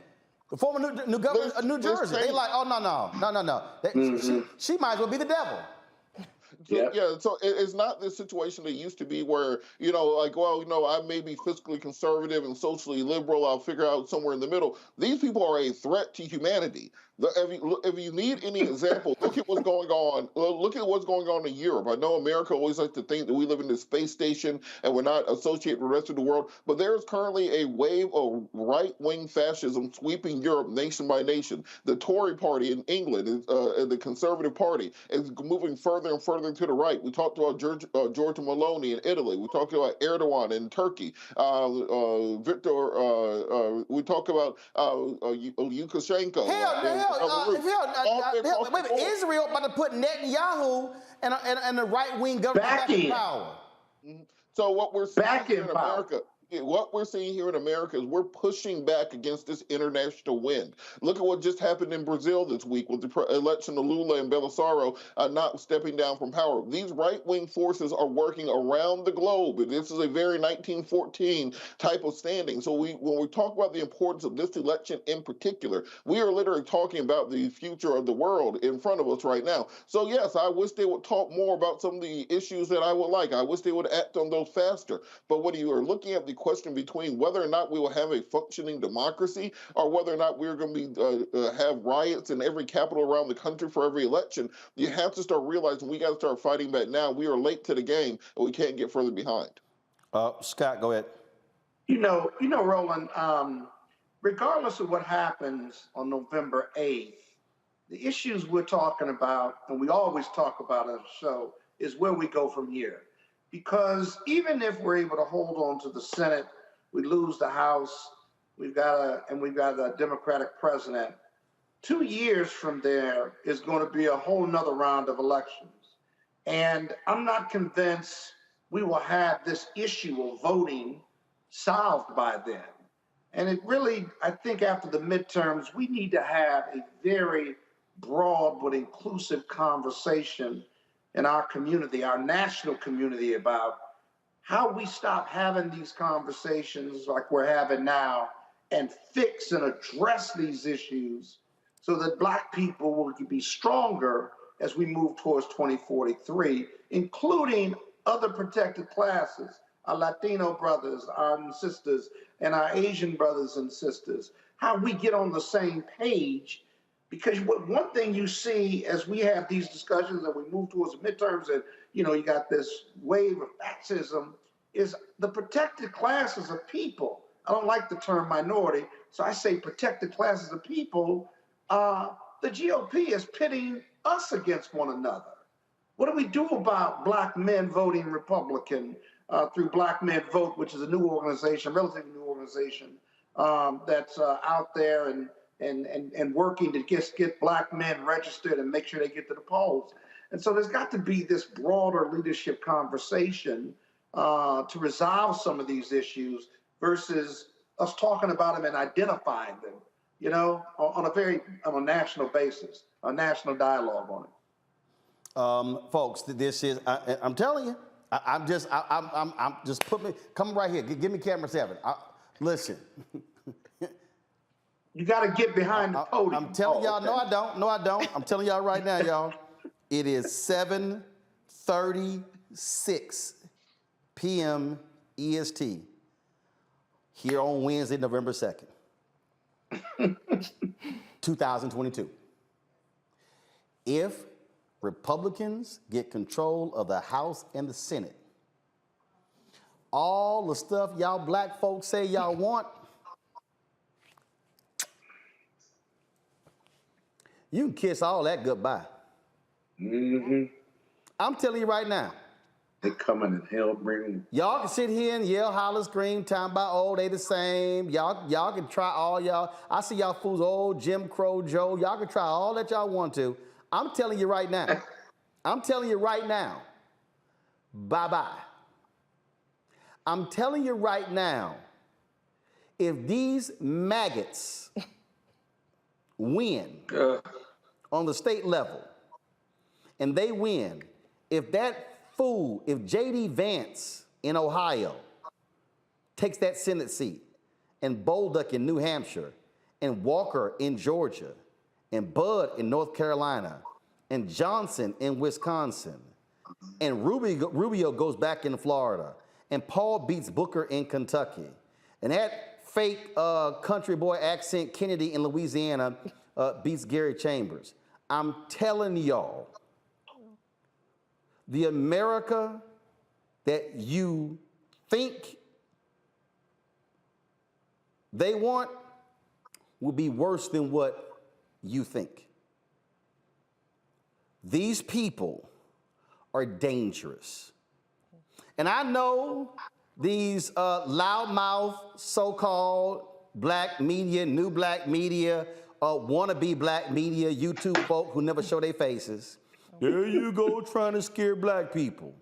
the former new governor of New Jersey. They like, oh, no. She might as well be the devil. So it's not this situation that used to be where, I may be fiscally conservative and socially liberal. I'll figure out somewhere in the middle. These people are a threat to humanity. If you need any example, look at what's going on. Look at what's going on in Europe. I know America always likes to think that we live in this space station and we're not associated with the rest of the world, but there is currently a wave of right-wing fascism sweeping Europe nation by nation. The Tory party in England, the Conservative Party, is moving further and further to the right. We talked about Giorgia Meloni in Italy. We talked about Erdogan in Turkey. We talk about Lukashenko. Wait, Israel about to put Netanyahu and the right-wing government back in power. So what we're seeing here in America, is we're pushing back against this international wind. Look at what just happened in Brazil this week with the election of Lula and Bolsonaro not stepping down from power. These right-wing forces are working around the globe. This is a very 1914 type of standing. So when we talk about the importance of this election in particular, we are literally talking about the future of the world in front of us right now. So yes, I wish they would talk more about some of the issues that I would like. I wish they would act on those faster. But when you are looking at the question between whether or not we will have a functioning democracy or whether or not we're going to be have riots in every capital around the country for every election, you have to start realizing we got to start fighting back now. We are late to the game, and we can't get further behind. Scott, go ahead. Roland, regardless of what happens on November 8th, the issues we're talking about, and we always talk about on the show, is where we go from here. Because even if we're able to hold on to the Senate, we lose the House, we've got a Democratic president, 2 years from there is going to be a whole nother round of elections. And I'm not convinced we will have this issue of voting solved by then. And it really, I think after the midterms, we need to have a very broad but inclusive conversation in our community, our national community, about how we stop having these conversations like we're having now and fix and address these issues so that Black people will be stronger as we move towards 2043, including other protected classes, our Latino brothers, our sisters, and our Asian brothers and sisters, how we get on the same page. Because one thing you see as we have these discussions and we move towards the midterms and, you got this wave of fascism, is the protected classes of people. I don't like the term minority, so I say protected classes of people. The GOP is pitting us against one another. What do we do about Black men voting Republican through Black Men Vote, which is a new organization, relatively new organization that's out there and working to get Black men registered and make sure they get to the polls. And so there's got to be this broader leadership conversation to resolve some of these issues versus us talking about them and identifying them, on a national basis, a national dialogue on it. Folks, this is, I'm telling you, I'm just come right here. Give me camera 7. Listen. You got to get behind the podium. I'm telling y'all, no, I don't. I'm telling y'all right now, y'all. It is 7:36 p.m. EST here on Wednesday, November 2nd, 2022. If Republicans get control of the House and the Senate, all the stuff y'all Black folks say y'all want, you can kiss all that goodbye. Mm-hmm. I'm telling you right now, They coming and hell bringing. Y'all can sit here and yell, holler, scream, time about, oh, they the same. Y'all can try all y'all. I see y'all fools, old Jim Crow Joe. Y'all can try all that y'all want to. I'm telling you right now. Bye-bye. I'm telling you right now, if these maggots win on the state level, and they win, if J.D. Vance in Ohio takes that Senate seat, and Bolduc in New Hampshire, and Walker in Georgia, and Bud in North Carolina, and Johnson in Wisconsin, and Rubio goes back in Florida, and Paul beats Booker in Kentucky, and that fake country boy accent Kennedy in Louisiana beats Gary Chambers. I'm telling y'all, the America that you think they want will be worse than what you think. These people are dangerous. And I know these loudmouth so-called black media, new black media, wannabe black media, YouTube folk who never show their faces. There you go, trying to scare black people.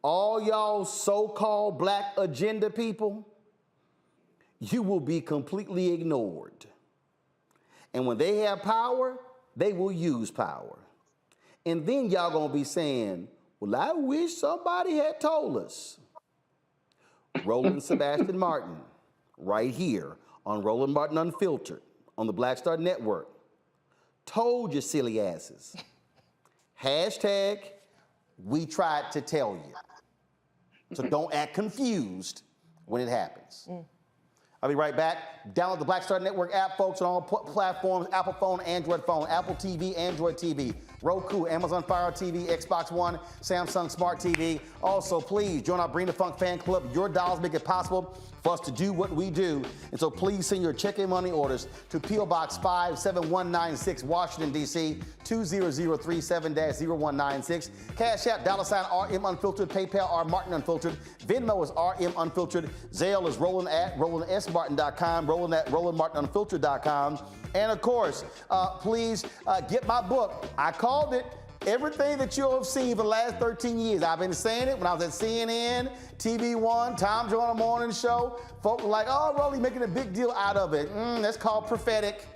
All y'all so-called black agenda people, you will be completely ignored. And when they have power, they will use power. And then y'all gonna be saying, well, I wish somebody had told us. Roland Sebastian Martin, right here on Roland Martin Unfiltered on the Black Star Network, told you silly asses. Hashtag, we tried to tell you. So don't act confused when it happens. I'll be right back. Download the Black Star Network app, folks, on all platforms, Apple phone, Android phone, Apple TV, Android TV, Roku, Amazon Fire TV, Xbox One, Samsung Smart TV. Also, please join our Bring the Funk fan club. Your dollars make it possible for us to do what we do. And so please send your check and money orders to P.O. Box 57196, Washington, D.C., 20037-0196. Cash App, $RM Unfiltered, PayPal, R Martin Unfiltered. Venmo is RM Unfiltered. Zelle is Roland at RolandSMartin.com, Roland at RolandMartinUnfiltered.com. And of course, please get my book. I called it. Everything that you'll have seen for the last 13 years. I've been saying it when I was at CNN, TV One, Tom Joyner Morning Show. Folks were like, oh, Rolly making a big deal out of it. That's called prophetic.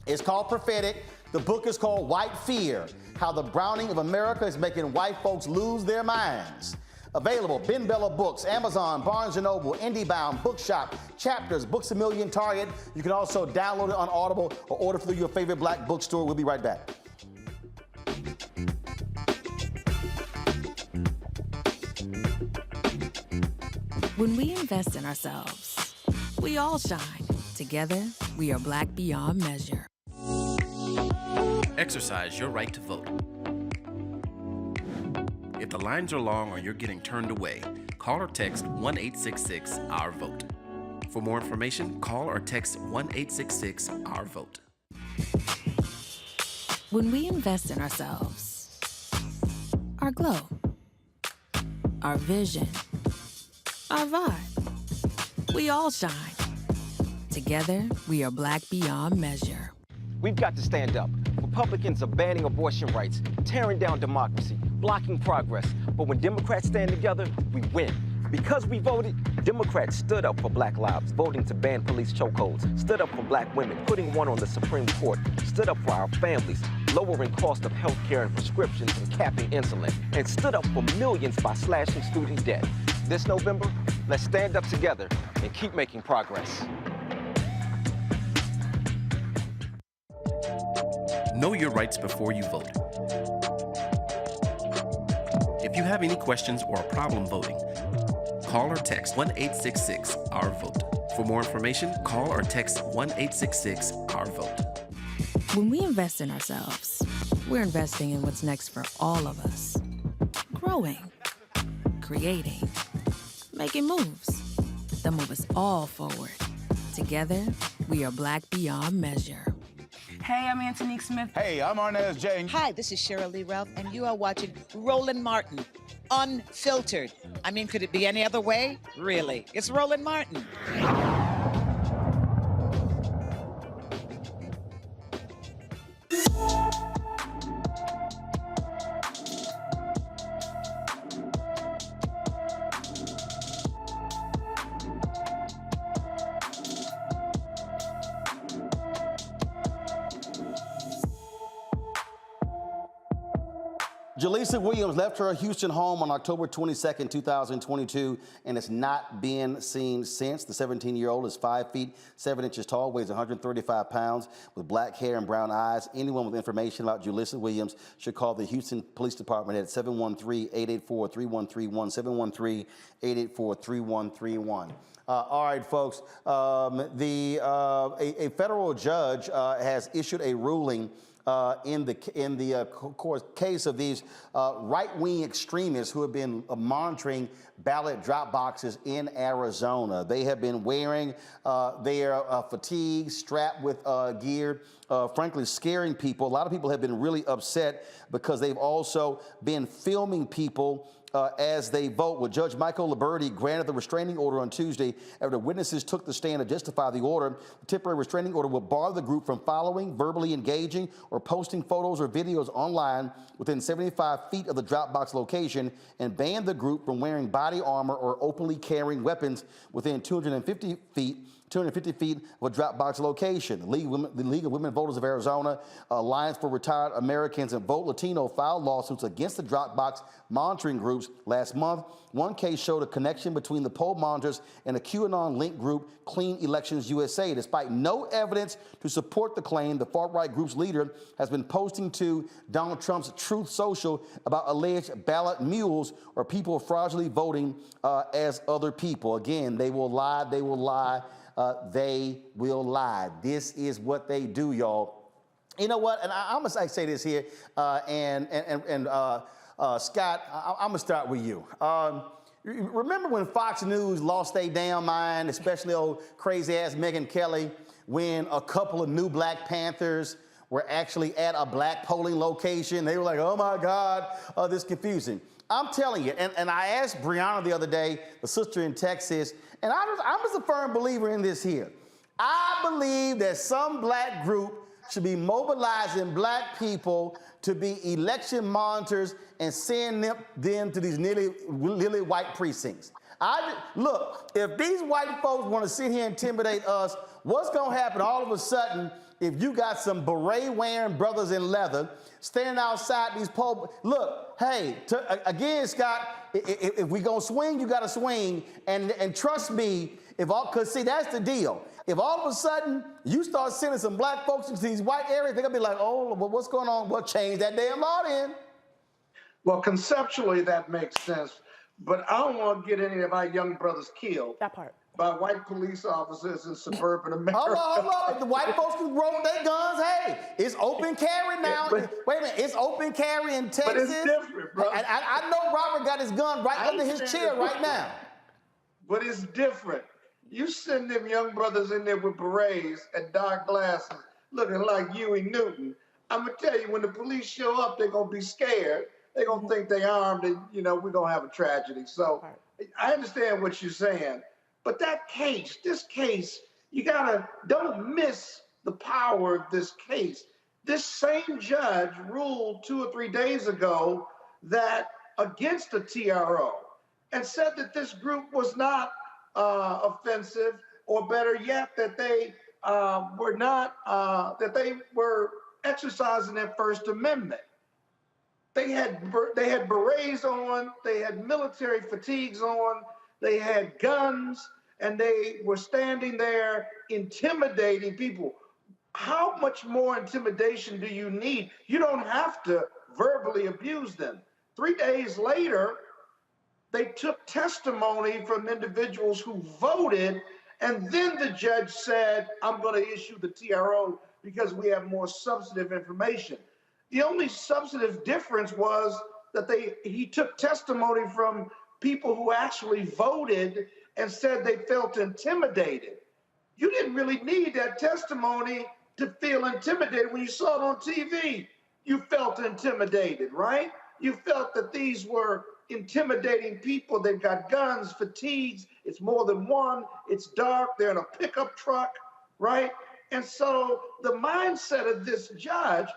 It's called prophetic. The book is called White Fear, How the Browning of America is Making White Folks Lose Their Minds. Available, Ben Bella Books, Amazon, Barnes & Noble, IndieBound, Bookshop, Chapters, Books A Million, Target. You can also download it on Audible or order through your favorite black bookstore. We'll be right back. When we invest in ourselves, we all shine. Together, we are black beyond measure. Exercise your right to vote. If the lines are long or you're getting turned away, call or text 1-866-OUR-VOTE. For more information, call or text 1-866-OUR-VOTE. When we invest in ourselves, our glow, our vision, our vibe, we all shine. Together, we are black beyond measure. We've got to stand up. Republicans are banning abortion rights, tearing down democracy, blocking progress. But when Democrats stand together, we win. Because we voted, Democrats stood up for black lives, voting to ban police chokeholds, stood up for black women, putting one on the Supreme Court, stood up for our families, lowering cost of health care and prescriptions and capping insulin, and stood up for millions by slashing student debt. This November, let's stand up together and keep making progress. Know your rights before you vote. If you have any questions or a problem voting, call or text 1-866-OUR-VOTE. For more information, call or text 1-866-OUR-VOTE. When we invest in ourselves, we're investing in what's next for all of us. Growing, creating, making moves that move us all forward. Together, we are black beyond measure. Hey, I'm Antonique Smith. Hey, I'm Arnez J. Hi, this is Cheryl Lee Ralph, and you are watching Roland Martin unfiltered. I mean, could it be any other way? Really? It's Roland Martin. Jaleesa Williams left her Houston home on October 22nd, 2022, and has not been seen since. The 17-year-old is 5 feet 7 inches tall, weighs 135 pounds, with black hair and brown eyes. Anyone with information about Jaleesa Williams should call the Houston Police Department at 713-884-3131, 713-884-3131. All right, folks. A federal judge has issued a ruling in the case of these right-wing extremists who have been monitoring ballot drop boxes in Arizona. They have been wearing their fatigues, strapped with gear, frankly scaring people. A lot of people have been really upset because they've also been filming people as they vote. Well, Judge Michael Liberty granted the restraining order on Tuesday after witnesses took the stand to justify the order. The temporary restraining order will bar the group from following, verbally engaging, or posting photos or videos online within 75 feet of the Dropbox location, and ban the group from wearing body armor or openly carrying weapons within 250 feet of a Dropbox location. The League of Women Voters of Arizona, Alliance for Retired Americans, and Vote Latino filed lawsuits against the Dropbox monitoring groups last month. One case showed a connection between the poll monitors and a QAnon-linked group, Clean Elections USA. Despite no evidence to support the claim, the far-right group's leader has been posting to Donald Trump's Truth Social about alleged ballot mules or people fraudulently voting as other people. Again, they will lie, they will lie. They will lie. This is what they do, y'all. You know what? And I'm gonna say this here, Scott, I'm gonna start with you. Remember when Fox News lost their damn mind, especially old crazy-ass Megyn Kelly, when a couple of new Black Panthers were actually at a black polling location? They were like, oh my God, this is confusing. I'm telling you, and I asked Brianna the other day, the sister in Texas, and I'm just a firm believer in this here. I believe that some black group should be mobilizing black people to be election monitors and send them to these nearly white precincts. Look, if these white folks want to sit here and intimidate us, what's going to happen all of a sudden if you got some beret-wearing brothers in leather standing outside these polls? Look, hey, again, Scott, if we gonna swing, you gotta swing, and trust me, because see, that's the deal. If all of a sudden you start sending some black folks into these white areas, they're gonna be like, oh, well, what's going on? Well, change that damn law then. Well, conceptually, that makes sense, but I don't want to get any of our young brothers killed. That part. By white police officers in suburban America. Hold on. If the white folks can roll their guns, hey, it's open carry now. Wait a minute, it's open carry in Texas. But it's different, bro. I know Robert got his gun right under his chair right now. But it's different. You send them young brothers in there with berets and dark glasses, looking like Huey Newton. I'm gonna tell you, when the police show up, they're gonna be scared. They're gonna think they armed, and we're gonna have a tragedy. So I understand what you're saying. But this case, don't miss the power of this case. This same judge ruled 2 or 3 days ago that against the TRO and said that this group was not offensive, or better yet, that they were exercising their First Amendment. They had berets on, they had military fatigues on, they had guns, and they were standing there intimidating people. How much more intimidation do you need? You don't have to verbally abuse them. 3 days later, they took testimony from individuals who voted, and then the judge said, I'm going to issue the TRO because we have more substantive information. The only substantive difference was that he took testimony from people who actually voted and said they felt intimidated. You didn't really need that testimony to feel intimidated. When you saw it on TV, you felt intimidated, right? You felt that these were intimidating people. They've got guns, fatigues. It's more than one. It's dark. They're in a pickup truck, right? And so the mindset of this judge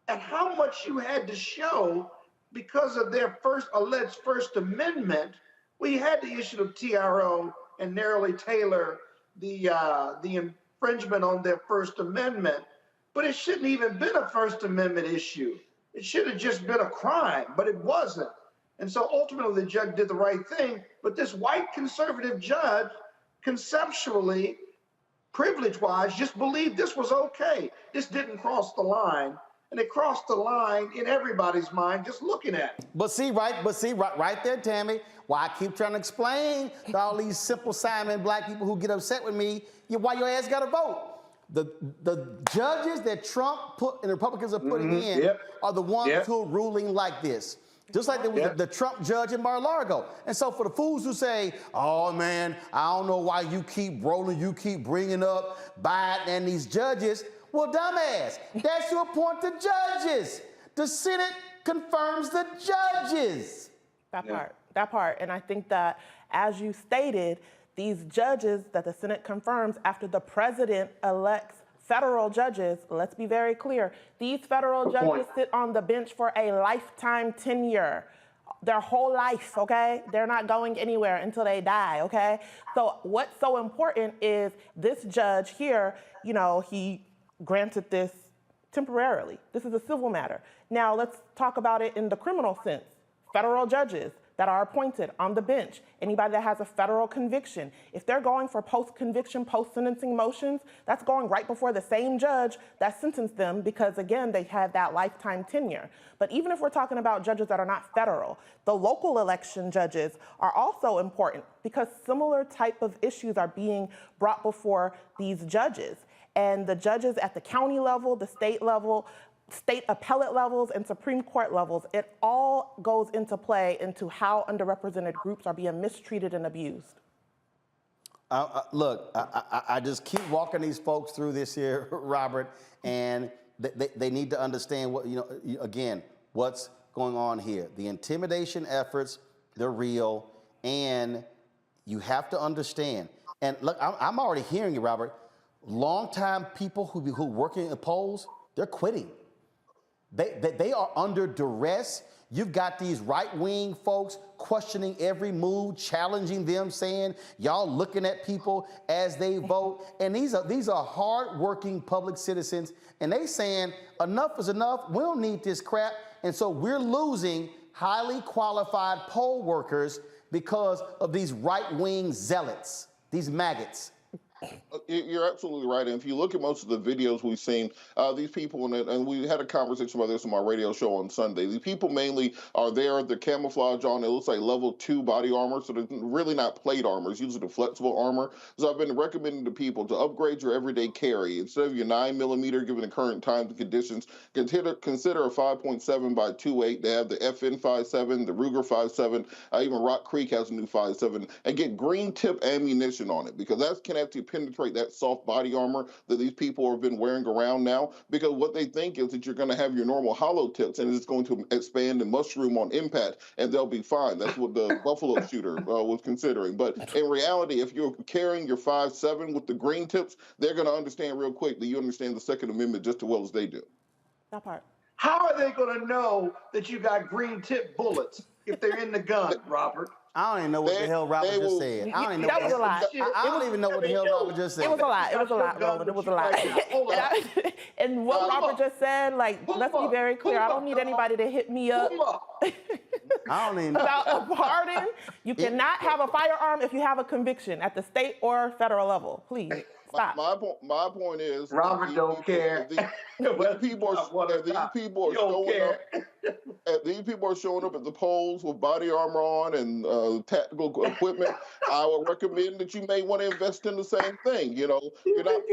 and how much you had to show because of their alleged First Amendment, we had the issue of TRO and narrowly tailor the infringement on their First Amendment, but it shouldn't even been a First Amendment issue. It should have just been a crime, but it wasn't. And so ultimately the judge did the right thing, but this white conservative judge conceptually, privilege-wise, just believed this was okay. This didn't cross the line. And it crossed the line in everybody's mind just looking at it. But see, right there, Tammy, why I keep trying to explain to all these simple Simon black people who get upset with me, why your ass got to vote. The judges that Trump put and the Republicans are putting in are the ones who are ruling like this. Just like there was the Trump judge in Mar-a-Lago. And so for the fools who say, oh man, I don't know why you keep rolling, you keep bringing up Biden and these judges. Well, dumbass, that's who appoint the judges. The Senate confirms the judges. That part. And I think that, as you stated, these judges that the Senate confirms after the president elects federal judges, let's be very clear, these federal judges sit on the bench for a lifetime tenure. Their whole life, okay? They're not going anywhere until they die, okay? So what's so important is this judge here, he granted this temporarily. This is a civil matter. Now let's talk about it in the criminal sense. Federal judges that are appointed on the bench, anybody that has a federal conviction, if they're going for post-conviction, post-sentencing motions, that's going right before the same judge that sentenced them because, again, they have that lifetime tenure. But even if we're talking about judges that are not federal, the local election judges are also important because similar type of issues are being brought before these judges. And the judges at the county level, the state level, state appellate levels, and Supreme Court levels, it all goes into play into how underrepresented groups are being mistreated and abused. Look, I just keep walking these folks through this here, Robert, and they need to understand what, again, what's going on here. The intimidation efforts, they're real, and you have to understand. And look, I'm already hearing you, Robert. Longtime people who working in the polls, they're quitting. They are under duress. You've got these right-wing folks questioning every move, challenging them, saying, y'all looking at people as they vote. And these are hard-working public citizens, and they saying, enough is enough. We don't need this crap. And so we're losing highly qualified poll workers because of these right-wing zealots, these maggots. You're absolutely right. And if you look at most of the videos we've seen, these people, and we had a conversation about this on my radio show on Sunday, these people mainly are there, the camouflage on, it looks like level 2 body armor, so they're really not plate armor, it's usually the flexible armor. So I've been recommending to people to upgrade your everyday carry. Instead of your 9mm, given the current times and conditions, consider a 5.7 by 2.8. They have the FN 5.7, the Ruger 5.7, even Rock Creek has a new 5.7, and get green tip ammunition on it, because that can actually penetrate that soft body armor that these people have been wearing around now, because what they think is that you're going to have your normal hollow tips and it's going to expand and mushroom on impact and they'll be fine. That's what the Buffalo shooter was considering. But in reality, if you're carrying your 5.7 with the green tips, they're going to understand real quick that you understand the Second Amendment just as well as they do. That part. How are they going to know that you got green tip bullets if they're in the gun, Robert? I don't even know what the hell Robert just said. I don't even know. That was a lie. I don't even know what the hell Robert just said. It was a lie. It was a lie, Roland. It was a lie. And what Robert just said, let's be very clear. I don't need anybody to hit me up I don't even know. about a pardon. You cannot have a firearm if you have a conviction at the state or federal level. Please. Stop. My point is, Robert don't care. These people are showing up at the polls with body armor on and tactical equipment. I would recommend that you may want to invest in the same thing. You're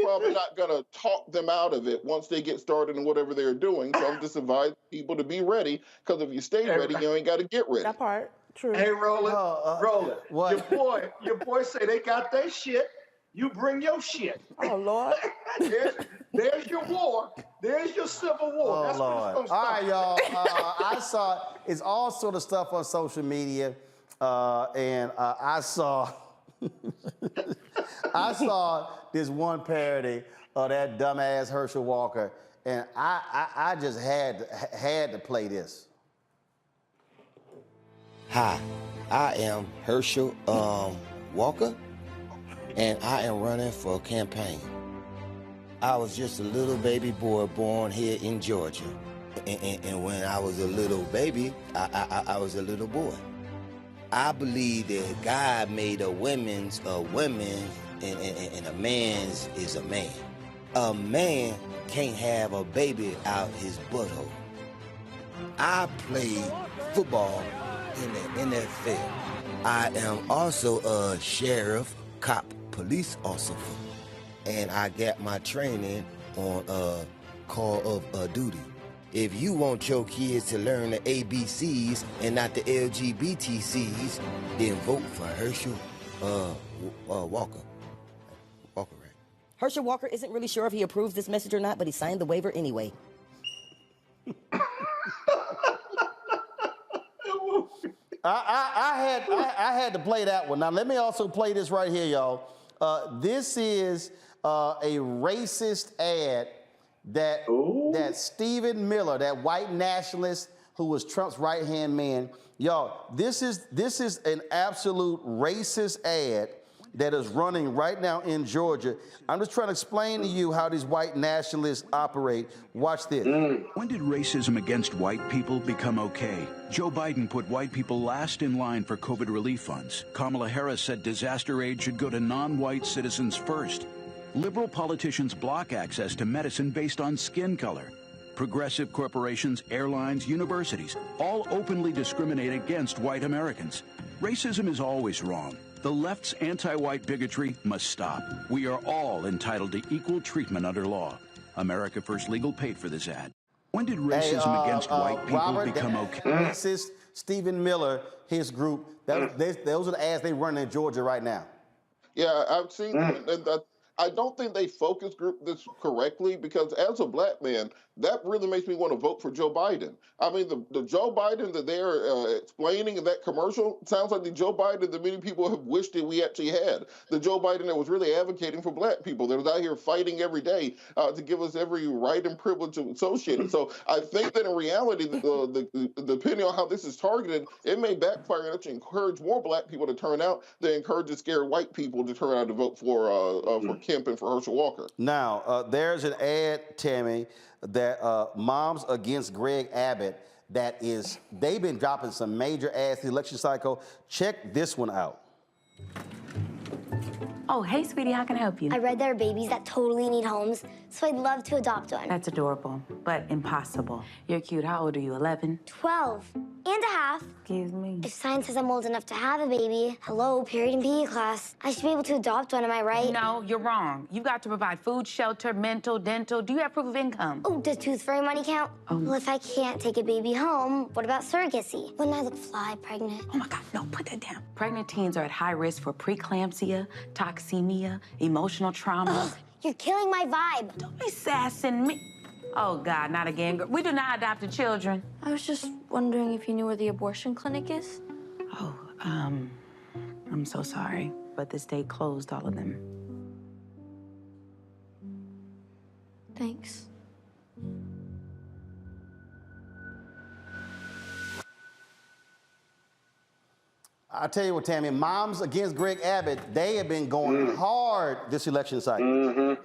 probably not going to talk them out of it once they get started in whatever they're doing. So I'm just advising people to be ready, because if you stay ready, you ain't got to get ready. That part, true. Hey, Roland, what? Your boy say they got their shit. You bring your shit. Oh, Lord. There's your war. There's your civil war. Oh, That's Lord. what it's All gonna right, y'all. I saw it's all sort of stuff on social media, and I saw I saw this one parody of that dumbass Herschel Walker, and I just had to play this. Hi, I am Herschel Walker, and I am running for campaign. I was just a little baby boy born here in Georgia. And when I was a little baby, I was a little boy. I believe that God made a women's a woman and a man's is a man. A man can't have a baby out his butthole. I played football in the NFL. I am also a sheriff, cop, police officer. And I got my training on Call of Duty. If you want your kids to learn the ABCs and not the LGBTCs, then vote for Herschel Walker. Walker, right? Herschel Walker isn't really sure if he approves this message or not, but he signed the waiver anyway. I had to play that one. Now let me also play this right here, y'all. This is a racist ad that Stephen Miller, that white nationalist who was Trump's right-hand man. Y'all, this is an absolute racist ad that is running right now in Georgia. I'm just trying to explain to you how these white nationalists operate. Watch this. When did racism against white people become okay? Joe Biden put white people last in line for COVID relief funds. Kamala Harris said disaster aid should go to non-white citizens first. Liberal politicians block access to medicine based on skin color. Progressive corporations, airlines, universities all openly discriminate against white Americans. Racism is always wrong. The left's anti-white bigotry must stop. We are all entitled to equal treatment under law. America First Legal paid for this ad. When did racism against white people Robert, become okay? Racist Stephen Miller, his group, those are the ads they run in Georgia right now. Yeah, I've seen that. I don't think they focus group this correctly, because as a black man, that really makes me want to vote for Joe Biden. I mean, the Joe Biden that they're explaining in that commercial sounds like the Joe Biden that many people have wished that we actually had. The Joe Biden that was really advocating for black people, that was out here fighting every day to give us every right and privilege associated. So I think that in reality, depending on how this is targeted, it may backfire and actually encourage more black people to turn out than encourage the scared white people to turn out to vote for camping for Herschel Walker. Now, there's an ad, Tammy, that Moms Against Greg Abbott, they've been dropping some major ads the election cycle. Check this one out. Oh, hey, sweetie, how can I help you? I read there are babies that totally need homes, so I'd love to adopt one. That's adorable, but impossible. You're cute. How old are you, 11? 12 and a half. Excuse me. If science says I'm old enough to have a baby, hello, period in PE class, I should be able to adopt one, am I right? No, you're wrong. You've got to provide food, shelter, mental, dental. Do you have proof of income? Oh, does tooth fairy money count? Well, if I can't take a baby home, what about surrogacy? Wouldn't I look fly pregnant? Oh my God, no, put that down. Pregnant teens are at high risk for preeclampsia, toxemia, emotional trauma. Ugh, you're killing my vibe. Don't be sassing me. Oh God, not again. We do not adopt children. I was just wondering if you knew where the abortion clinic is? Oh, I'm so sorry, but the state closed all of them. Thanks. I'll tell you what, Tammy, Moms Against Greg Abbott, they have been going hard this election cycle.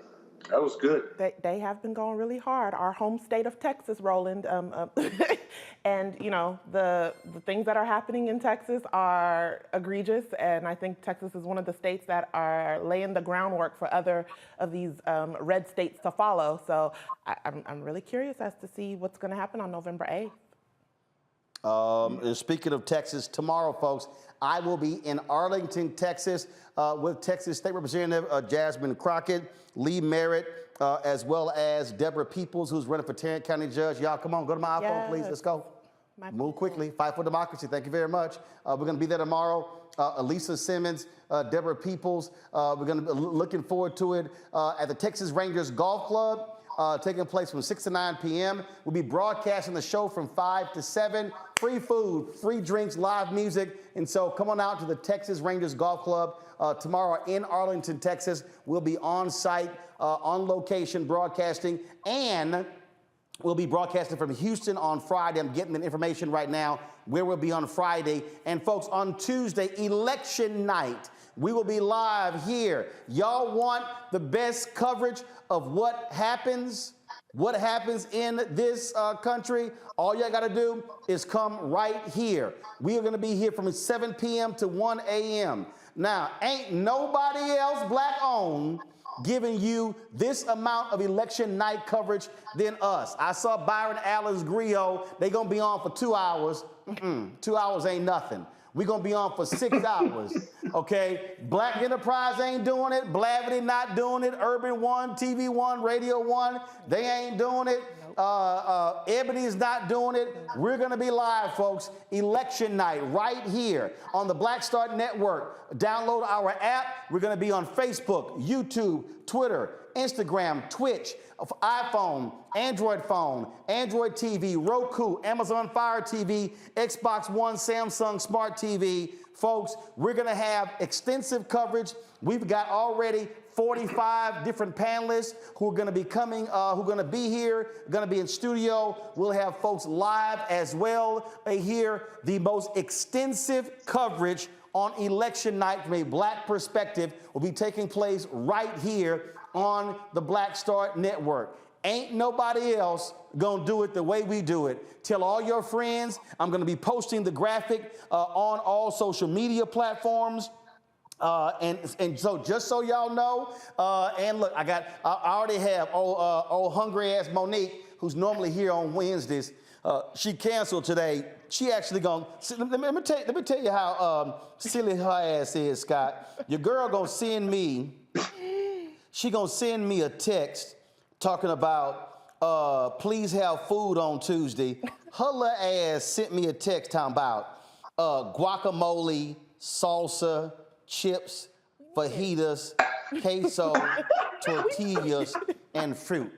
That was good. They have been going really hard. Our home state of Texas, Roland, and you know the things that are happening in Texas are egregious, and I think Texas is one of the states that are laying the groundwork for other of these red states to follow. So I'm really curious as to see what's going to happen on November 8th. And speaking of Texas, tomorrow, folks, I will be in Arlington, Texas, with Texas State Representative Jasmine Crockett, Lee Merritt, as well as Deborah Peoples, who's running for Tarrant County Judge. Y'all, come on, go to my iPhone, please. Let's go. Move quickly. Fight for democracy. Thank you very much. We're going to be there tomorrow. Elisa Simmons, Deborah Peoples. We're going to be looking forward to it at the Texas Rangers Golf Club. taking place from 6 to 9 p.m. We'll be broadcasting the show from 5 to 7. Free food, free drinks, live music. And so come on out to the Texas Rangers Golf Club tomorrow in Arlington, Texas. We'll be on site, on location broadcasting, and we'll be broadcasting from Houston on Friday. I'm getting the information right now where we'll be on Friday. And folks, on Tuesday, election night, we will be live here. Y'all want the best coverage of what happens in this country? All y'all got to do is come right here. We are going to be here from 7 p.m. to 1 a.m. Now, ain't nobody else black-owned giving you this amount of election night coverage than us. I saw Byron Allen's Griot. They're going to be on for 2 hours. 2 hours ain't nothing. We're going to be on for 6 hours, okay? Black Enterprise ain't doing it. Blavity not doing it. Urban One, TV One, Radio One, they ain't doing it. Ebony's not doing it. We're going to be live, folks. Election night right here on the Black Start Network. Download our app. We're going to be on Facebook, YouTube, Twitter, Instagram, Twitch, iPhone, Android phone, Android TV, Roku, Amazon Fire TV, Xbox One, Samsung Smart TV. Folks, we're going to have extensive coverage. We've got already 45 different panelists who are going to be coming, who are going to be here, going to be in studio. We'll have folks live as well here. The most extensive coverage on election night from a black perspective will be taking place right here on the Black Start Network. Ain't nobody else gonna do it the way we do it. Tell all your friends. I'm gonna be posting the graphic on all social media platforms. And so just so y'all know, and look, I already have old hungry ass Monique, who's normally here on Wednesdays. She canceled today. She actually gonna, let me tell you how silly her ass is, Scott. Your girl gonna send me, she gonna send me a text talking about, please have food on Tuesday. Her little ass sent me a text talking about guacamole, salsa, chips, fajitas, queso, tortillas, and fruit.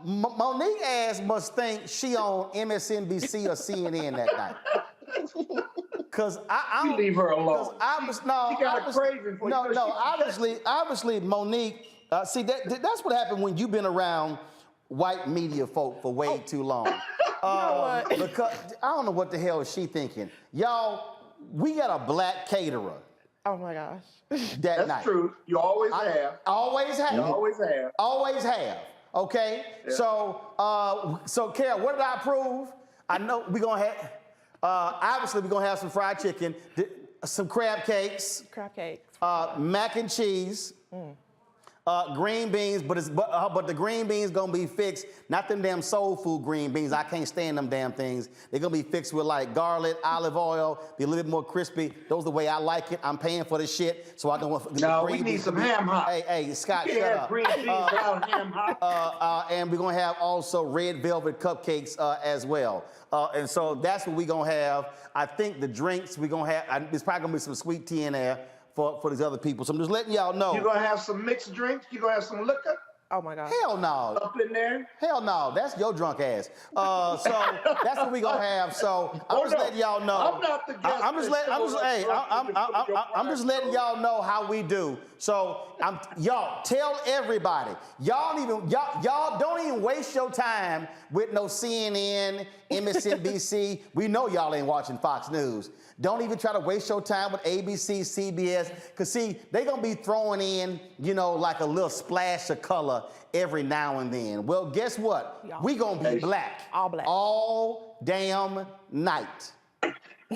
Monique ass must think she on MSNBC or CNN that night. Cause I leave her alone. She got a craving for you. Obviously, Monique. See, that's what happened when you've been around white media folk for way too long. Because I don't know what the hell is she thinking. Y'all, we got a black caterer. Oh my gosh. That's night. True. You always have. Always have. You always have. Always have. Okay. Yeah. So Carol, what did I prove? I know we're gonna have. Obviously, we're gonna have some fried chicken, some crab cakes. Mac and cheese. Green beans, but the green beans gonna be fixed, not them damn soul food green beans. I can't stand them damn things. They're gonna be fixed with like garlic, olive oil, be a little bit more crispy. Those the way I like it. I'm paying for this shit, so I can. No, we need some ham hock. Hey, Scott, shut up. Green beans without ham hock. And we're gonna have also red velvet cupcakes as well. And so that's what we're gonna have. I think the drinks we're gonna have. There's probably gonna be some sweet tea in there for these other people. So I'm just letting y'all know. You gonna have some mixed drinks? You gonna have some liquor? Oh my God. Hell no. Up in there? Hell no. That's your drunk ass. So that's what we gonna have. So I'm just letting y'all know. I'm not the guest. I'm just letting y'all know how we do. So y'all tell everybody. Y'all don't even waste your time with no CNN, MSNBC. We know y'all ain't watching Fox News. Don't even try to waste your time with ABC, CBS, because see, they gonna be throwing in, like a little splash of color every now and then. Well, guess what? We gonna be black. All black. All damn night.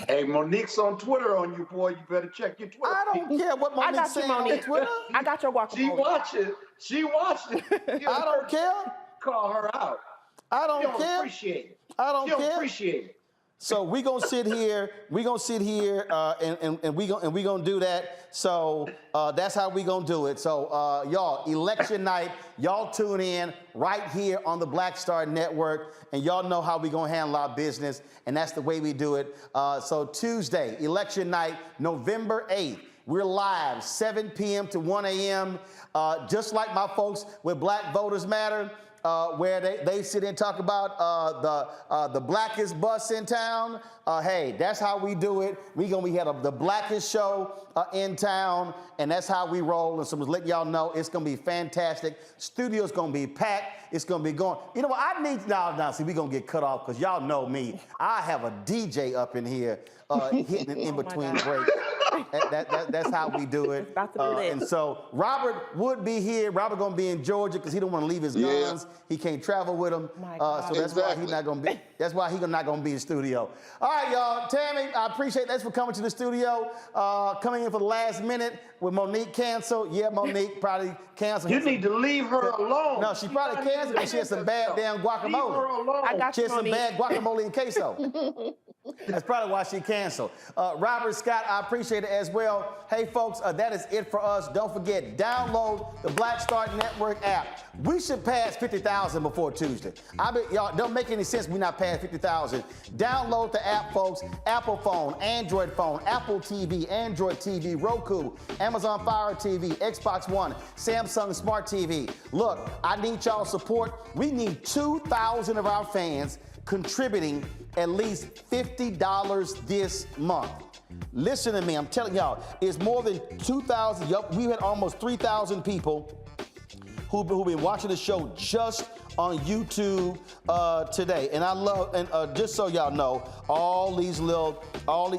Hey, Monique's on Twitter on you, boy. You better check your Twitter. I don't care what Monique's saying on Twitter. I got your guacamole. She watched it. I don't care. Call her out. I don't care. She don't appreciate it. I don't care. She don't appreciate it. So we gonna sit here, and we gonna do that. So that's how we gonna do it. So y'all, election night, y'all tune in right here on the Black Star Network, and y'all know how we gonna handle our business, and that's the way we do it. So Tuesday, election night, November 8th. We're live 7 p.m. to 1 a.m. Just like my folks with Black Voters Matter, where they sit and talk about the blackest bus in town. Hey, that's how we do it. We had the blackest show in town, and that's how we roll. And so I'm just letting y'all know it's gonna be fantastic. Studio's gonna be packed. It's gonna be going. You know what? I need now. See, we gonna get cut off because y'all know me. I have a DJ up in here hitting it in between breaks. That's how we do it. And so Robert would be here. Robert gonna be in Georgia because he don't want to leave his guns. He can't travel with them. So that's why he's not gonna be. That's why he's not gonna be in studio. All right, y'all. Tammy, I appreciate that for coming to the studio. Coming in for the last minute with Monique canceled. Yeah, Monique probably canceled. You need to leave her alone. No, she probably canceled because she had some bad damn guacamole. Leave her alone. I got She you, had some Monique. bad guacamole and queso. That's probably why she canceled. Robert Scott, I appreciate it as well. Hey, folks, that is it for us. Don't forget, download the Black Star Network app. We should pass 50,000 before Tuesday. I bet y'all don't make any sense we not past 50,000. Download the app, folks. Apple phone, Android phone, Apple TV, Android TV, Roku, Amazon Fire TV, Xbox One, Samsung Smart TV. Look, I need y'all support. We need 2,000 of our fans contributing at least $50 this month. Listen to me, I'm telling y'all, it's more than 2,000. We've had almost 3,000 people who've been watching the show just on YouTube today. And I love, and just so y'all know,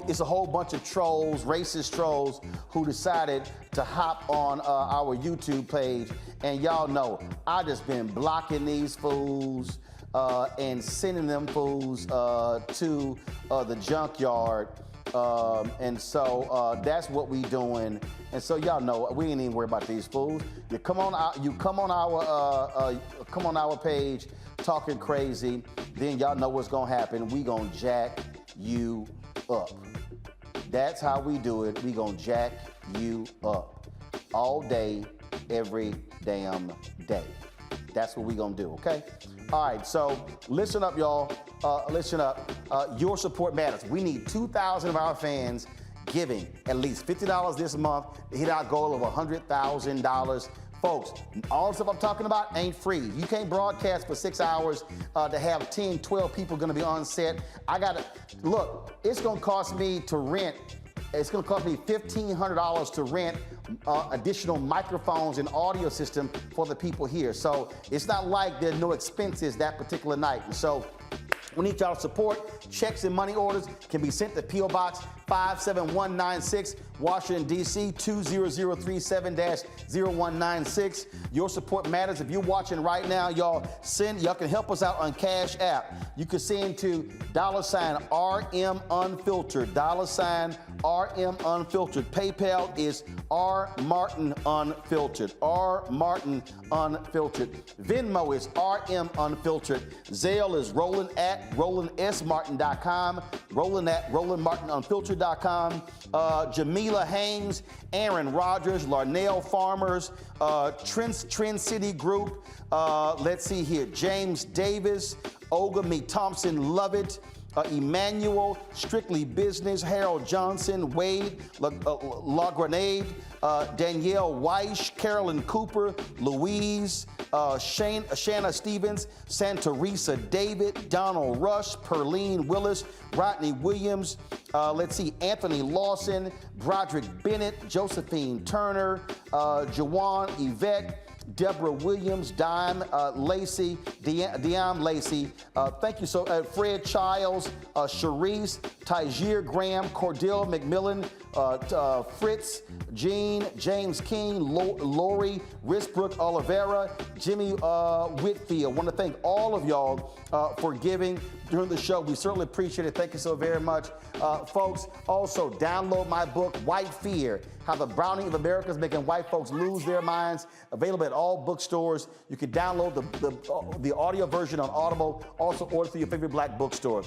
it's a whole bunch of trolls, racist trolls, who decided to hop on our YouTube page. And y'all know, I just been blocking these fools and sending them fools to the junkyard. And so that's what we doing. And so y'all know we ain't even worried about these fools. You come on our page talking crazy, then y'all know what's gonna happen. We gonna jack you up. That's how we do it. We gonna jack you up all day, every damn day. That's what we gonna do, okay? All right, so listen up, y'all. Listen up. Your support matters. We need 2,000 of our fans giving at least $50 this month to hit our goal of $100,000. Folks, all the stuff I'm talking about ain't free. You can't broadcast for 6 hours to have 10, 12 people gonna be on set. Look, it's gonna cost me to rent. It's gonna cost me $1,500 to rent additional microphones and audio system for the people here. So it's not like there's no expenses that particular night. And so we need y'all support. Checks and money orders can be sent to P.O. Box 57196, Washington, D.C. 20037-0196. Your support matters. If you're watching right now, y'all can help us out on Cash App. You can send to $RM Unfiltered, $RM Unfiltered. PayPal is R Martin Unfiltered, R Martin Unfiltered. Venmo is RM Unfiltered. Zelle is RolandSMartin.com, RolandMartinUnfiltered.com. Jamila Haynes, Aaron Rogers, Larnell Farmers, Trend City Group. Let's see here, James Davis, Olga Me Thompson Lovett, Emmanuel, Strictly Business, Harold Johnson, Wade La Grenade, Danielle Weish, Carolyn Cooper, Louise, Shanna Stevens, Santeresa David, Donald Rush, Perlene Willis, Rodney Williams, let's see, Anthony Lawson, Broderick Bennett, Josephine Turner, Jawan Yvette, Deborah Williams, Dime Lacey, Diam Lacey. Thank you so Fred Childs, Sharice, Tygeer Graham, Cordell McMillan, Fritz, Jean, James King, Lori, Risbrook Oliveira, Jimmy Whitfield. I want to thank all of y'all for giving during the show. We certainly appreciate it. Thank you so very much. Folks, also download my book, White Fear, How the Browning of America is Making White Folks Lose Their Minds. Available at all bookstores. You can download the audio version on Audible. Also order through your favorite black bookstore.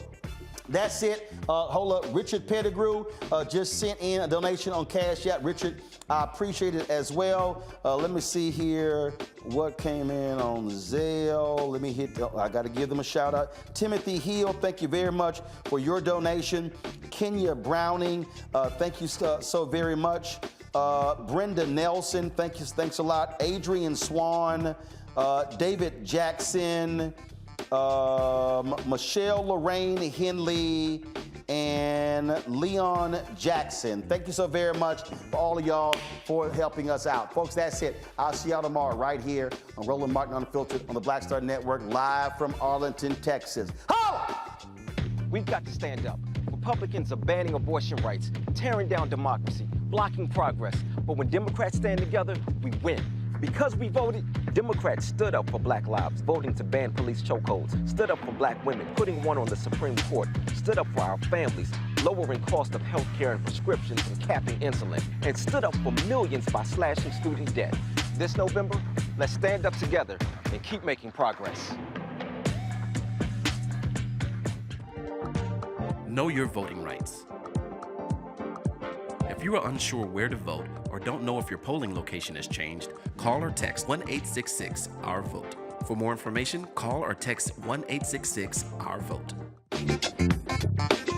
That's it. Hold up. Richard Pettigrew just sent in a donation on Cash App. Richard, I appreciate it as well. Let me see here what came in on Zelle. Let me I got to give them a shout out. Timothy Hill, thank you very much for your donation. Kenya Browning, thank you so very much. Brenda Nelson, thanks a lot. Adrian Swan, David Jackson, Michelle Lorraine Henley, and Leon Jackson. Thank you so very much for all of y'all for helping us out. Folks, that's it. I'll see y'all tomorrow right here on Roland Martin Unfiltered on the Black Star Network, live from Arlington, Texas. Holla! We've got to stand up. Republicans are banning abortion rights, tearing down democracy, blocking progress. But when Democrats stand together, we win. Because we voted, Democrats stood up for Black lives, voting to ban police chokeholds, stood up for Black women, putting one on the Supreme Court, stood up for our families, lowering cost of health care and prescriptions and capping insulin, and stood up for millions by slashing student debt. This November, let's stand up together and keep making progress. Know your voting rights. If you are unsure where to vote or don't know if your polling location has changed, call or text 1-866-OUR-VOTE. For more information, call or text 1-866-OUR-VOTE.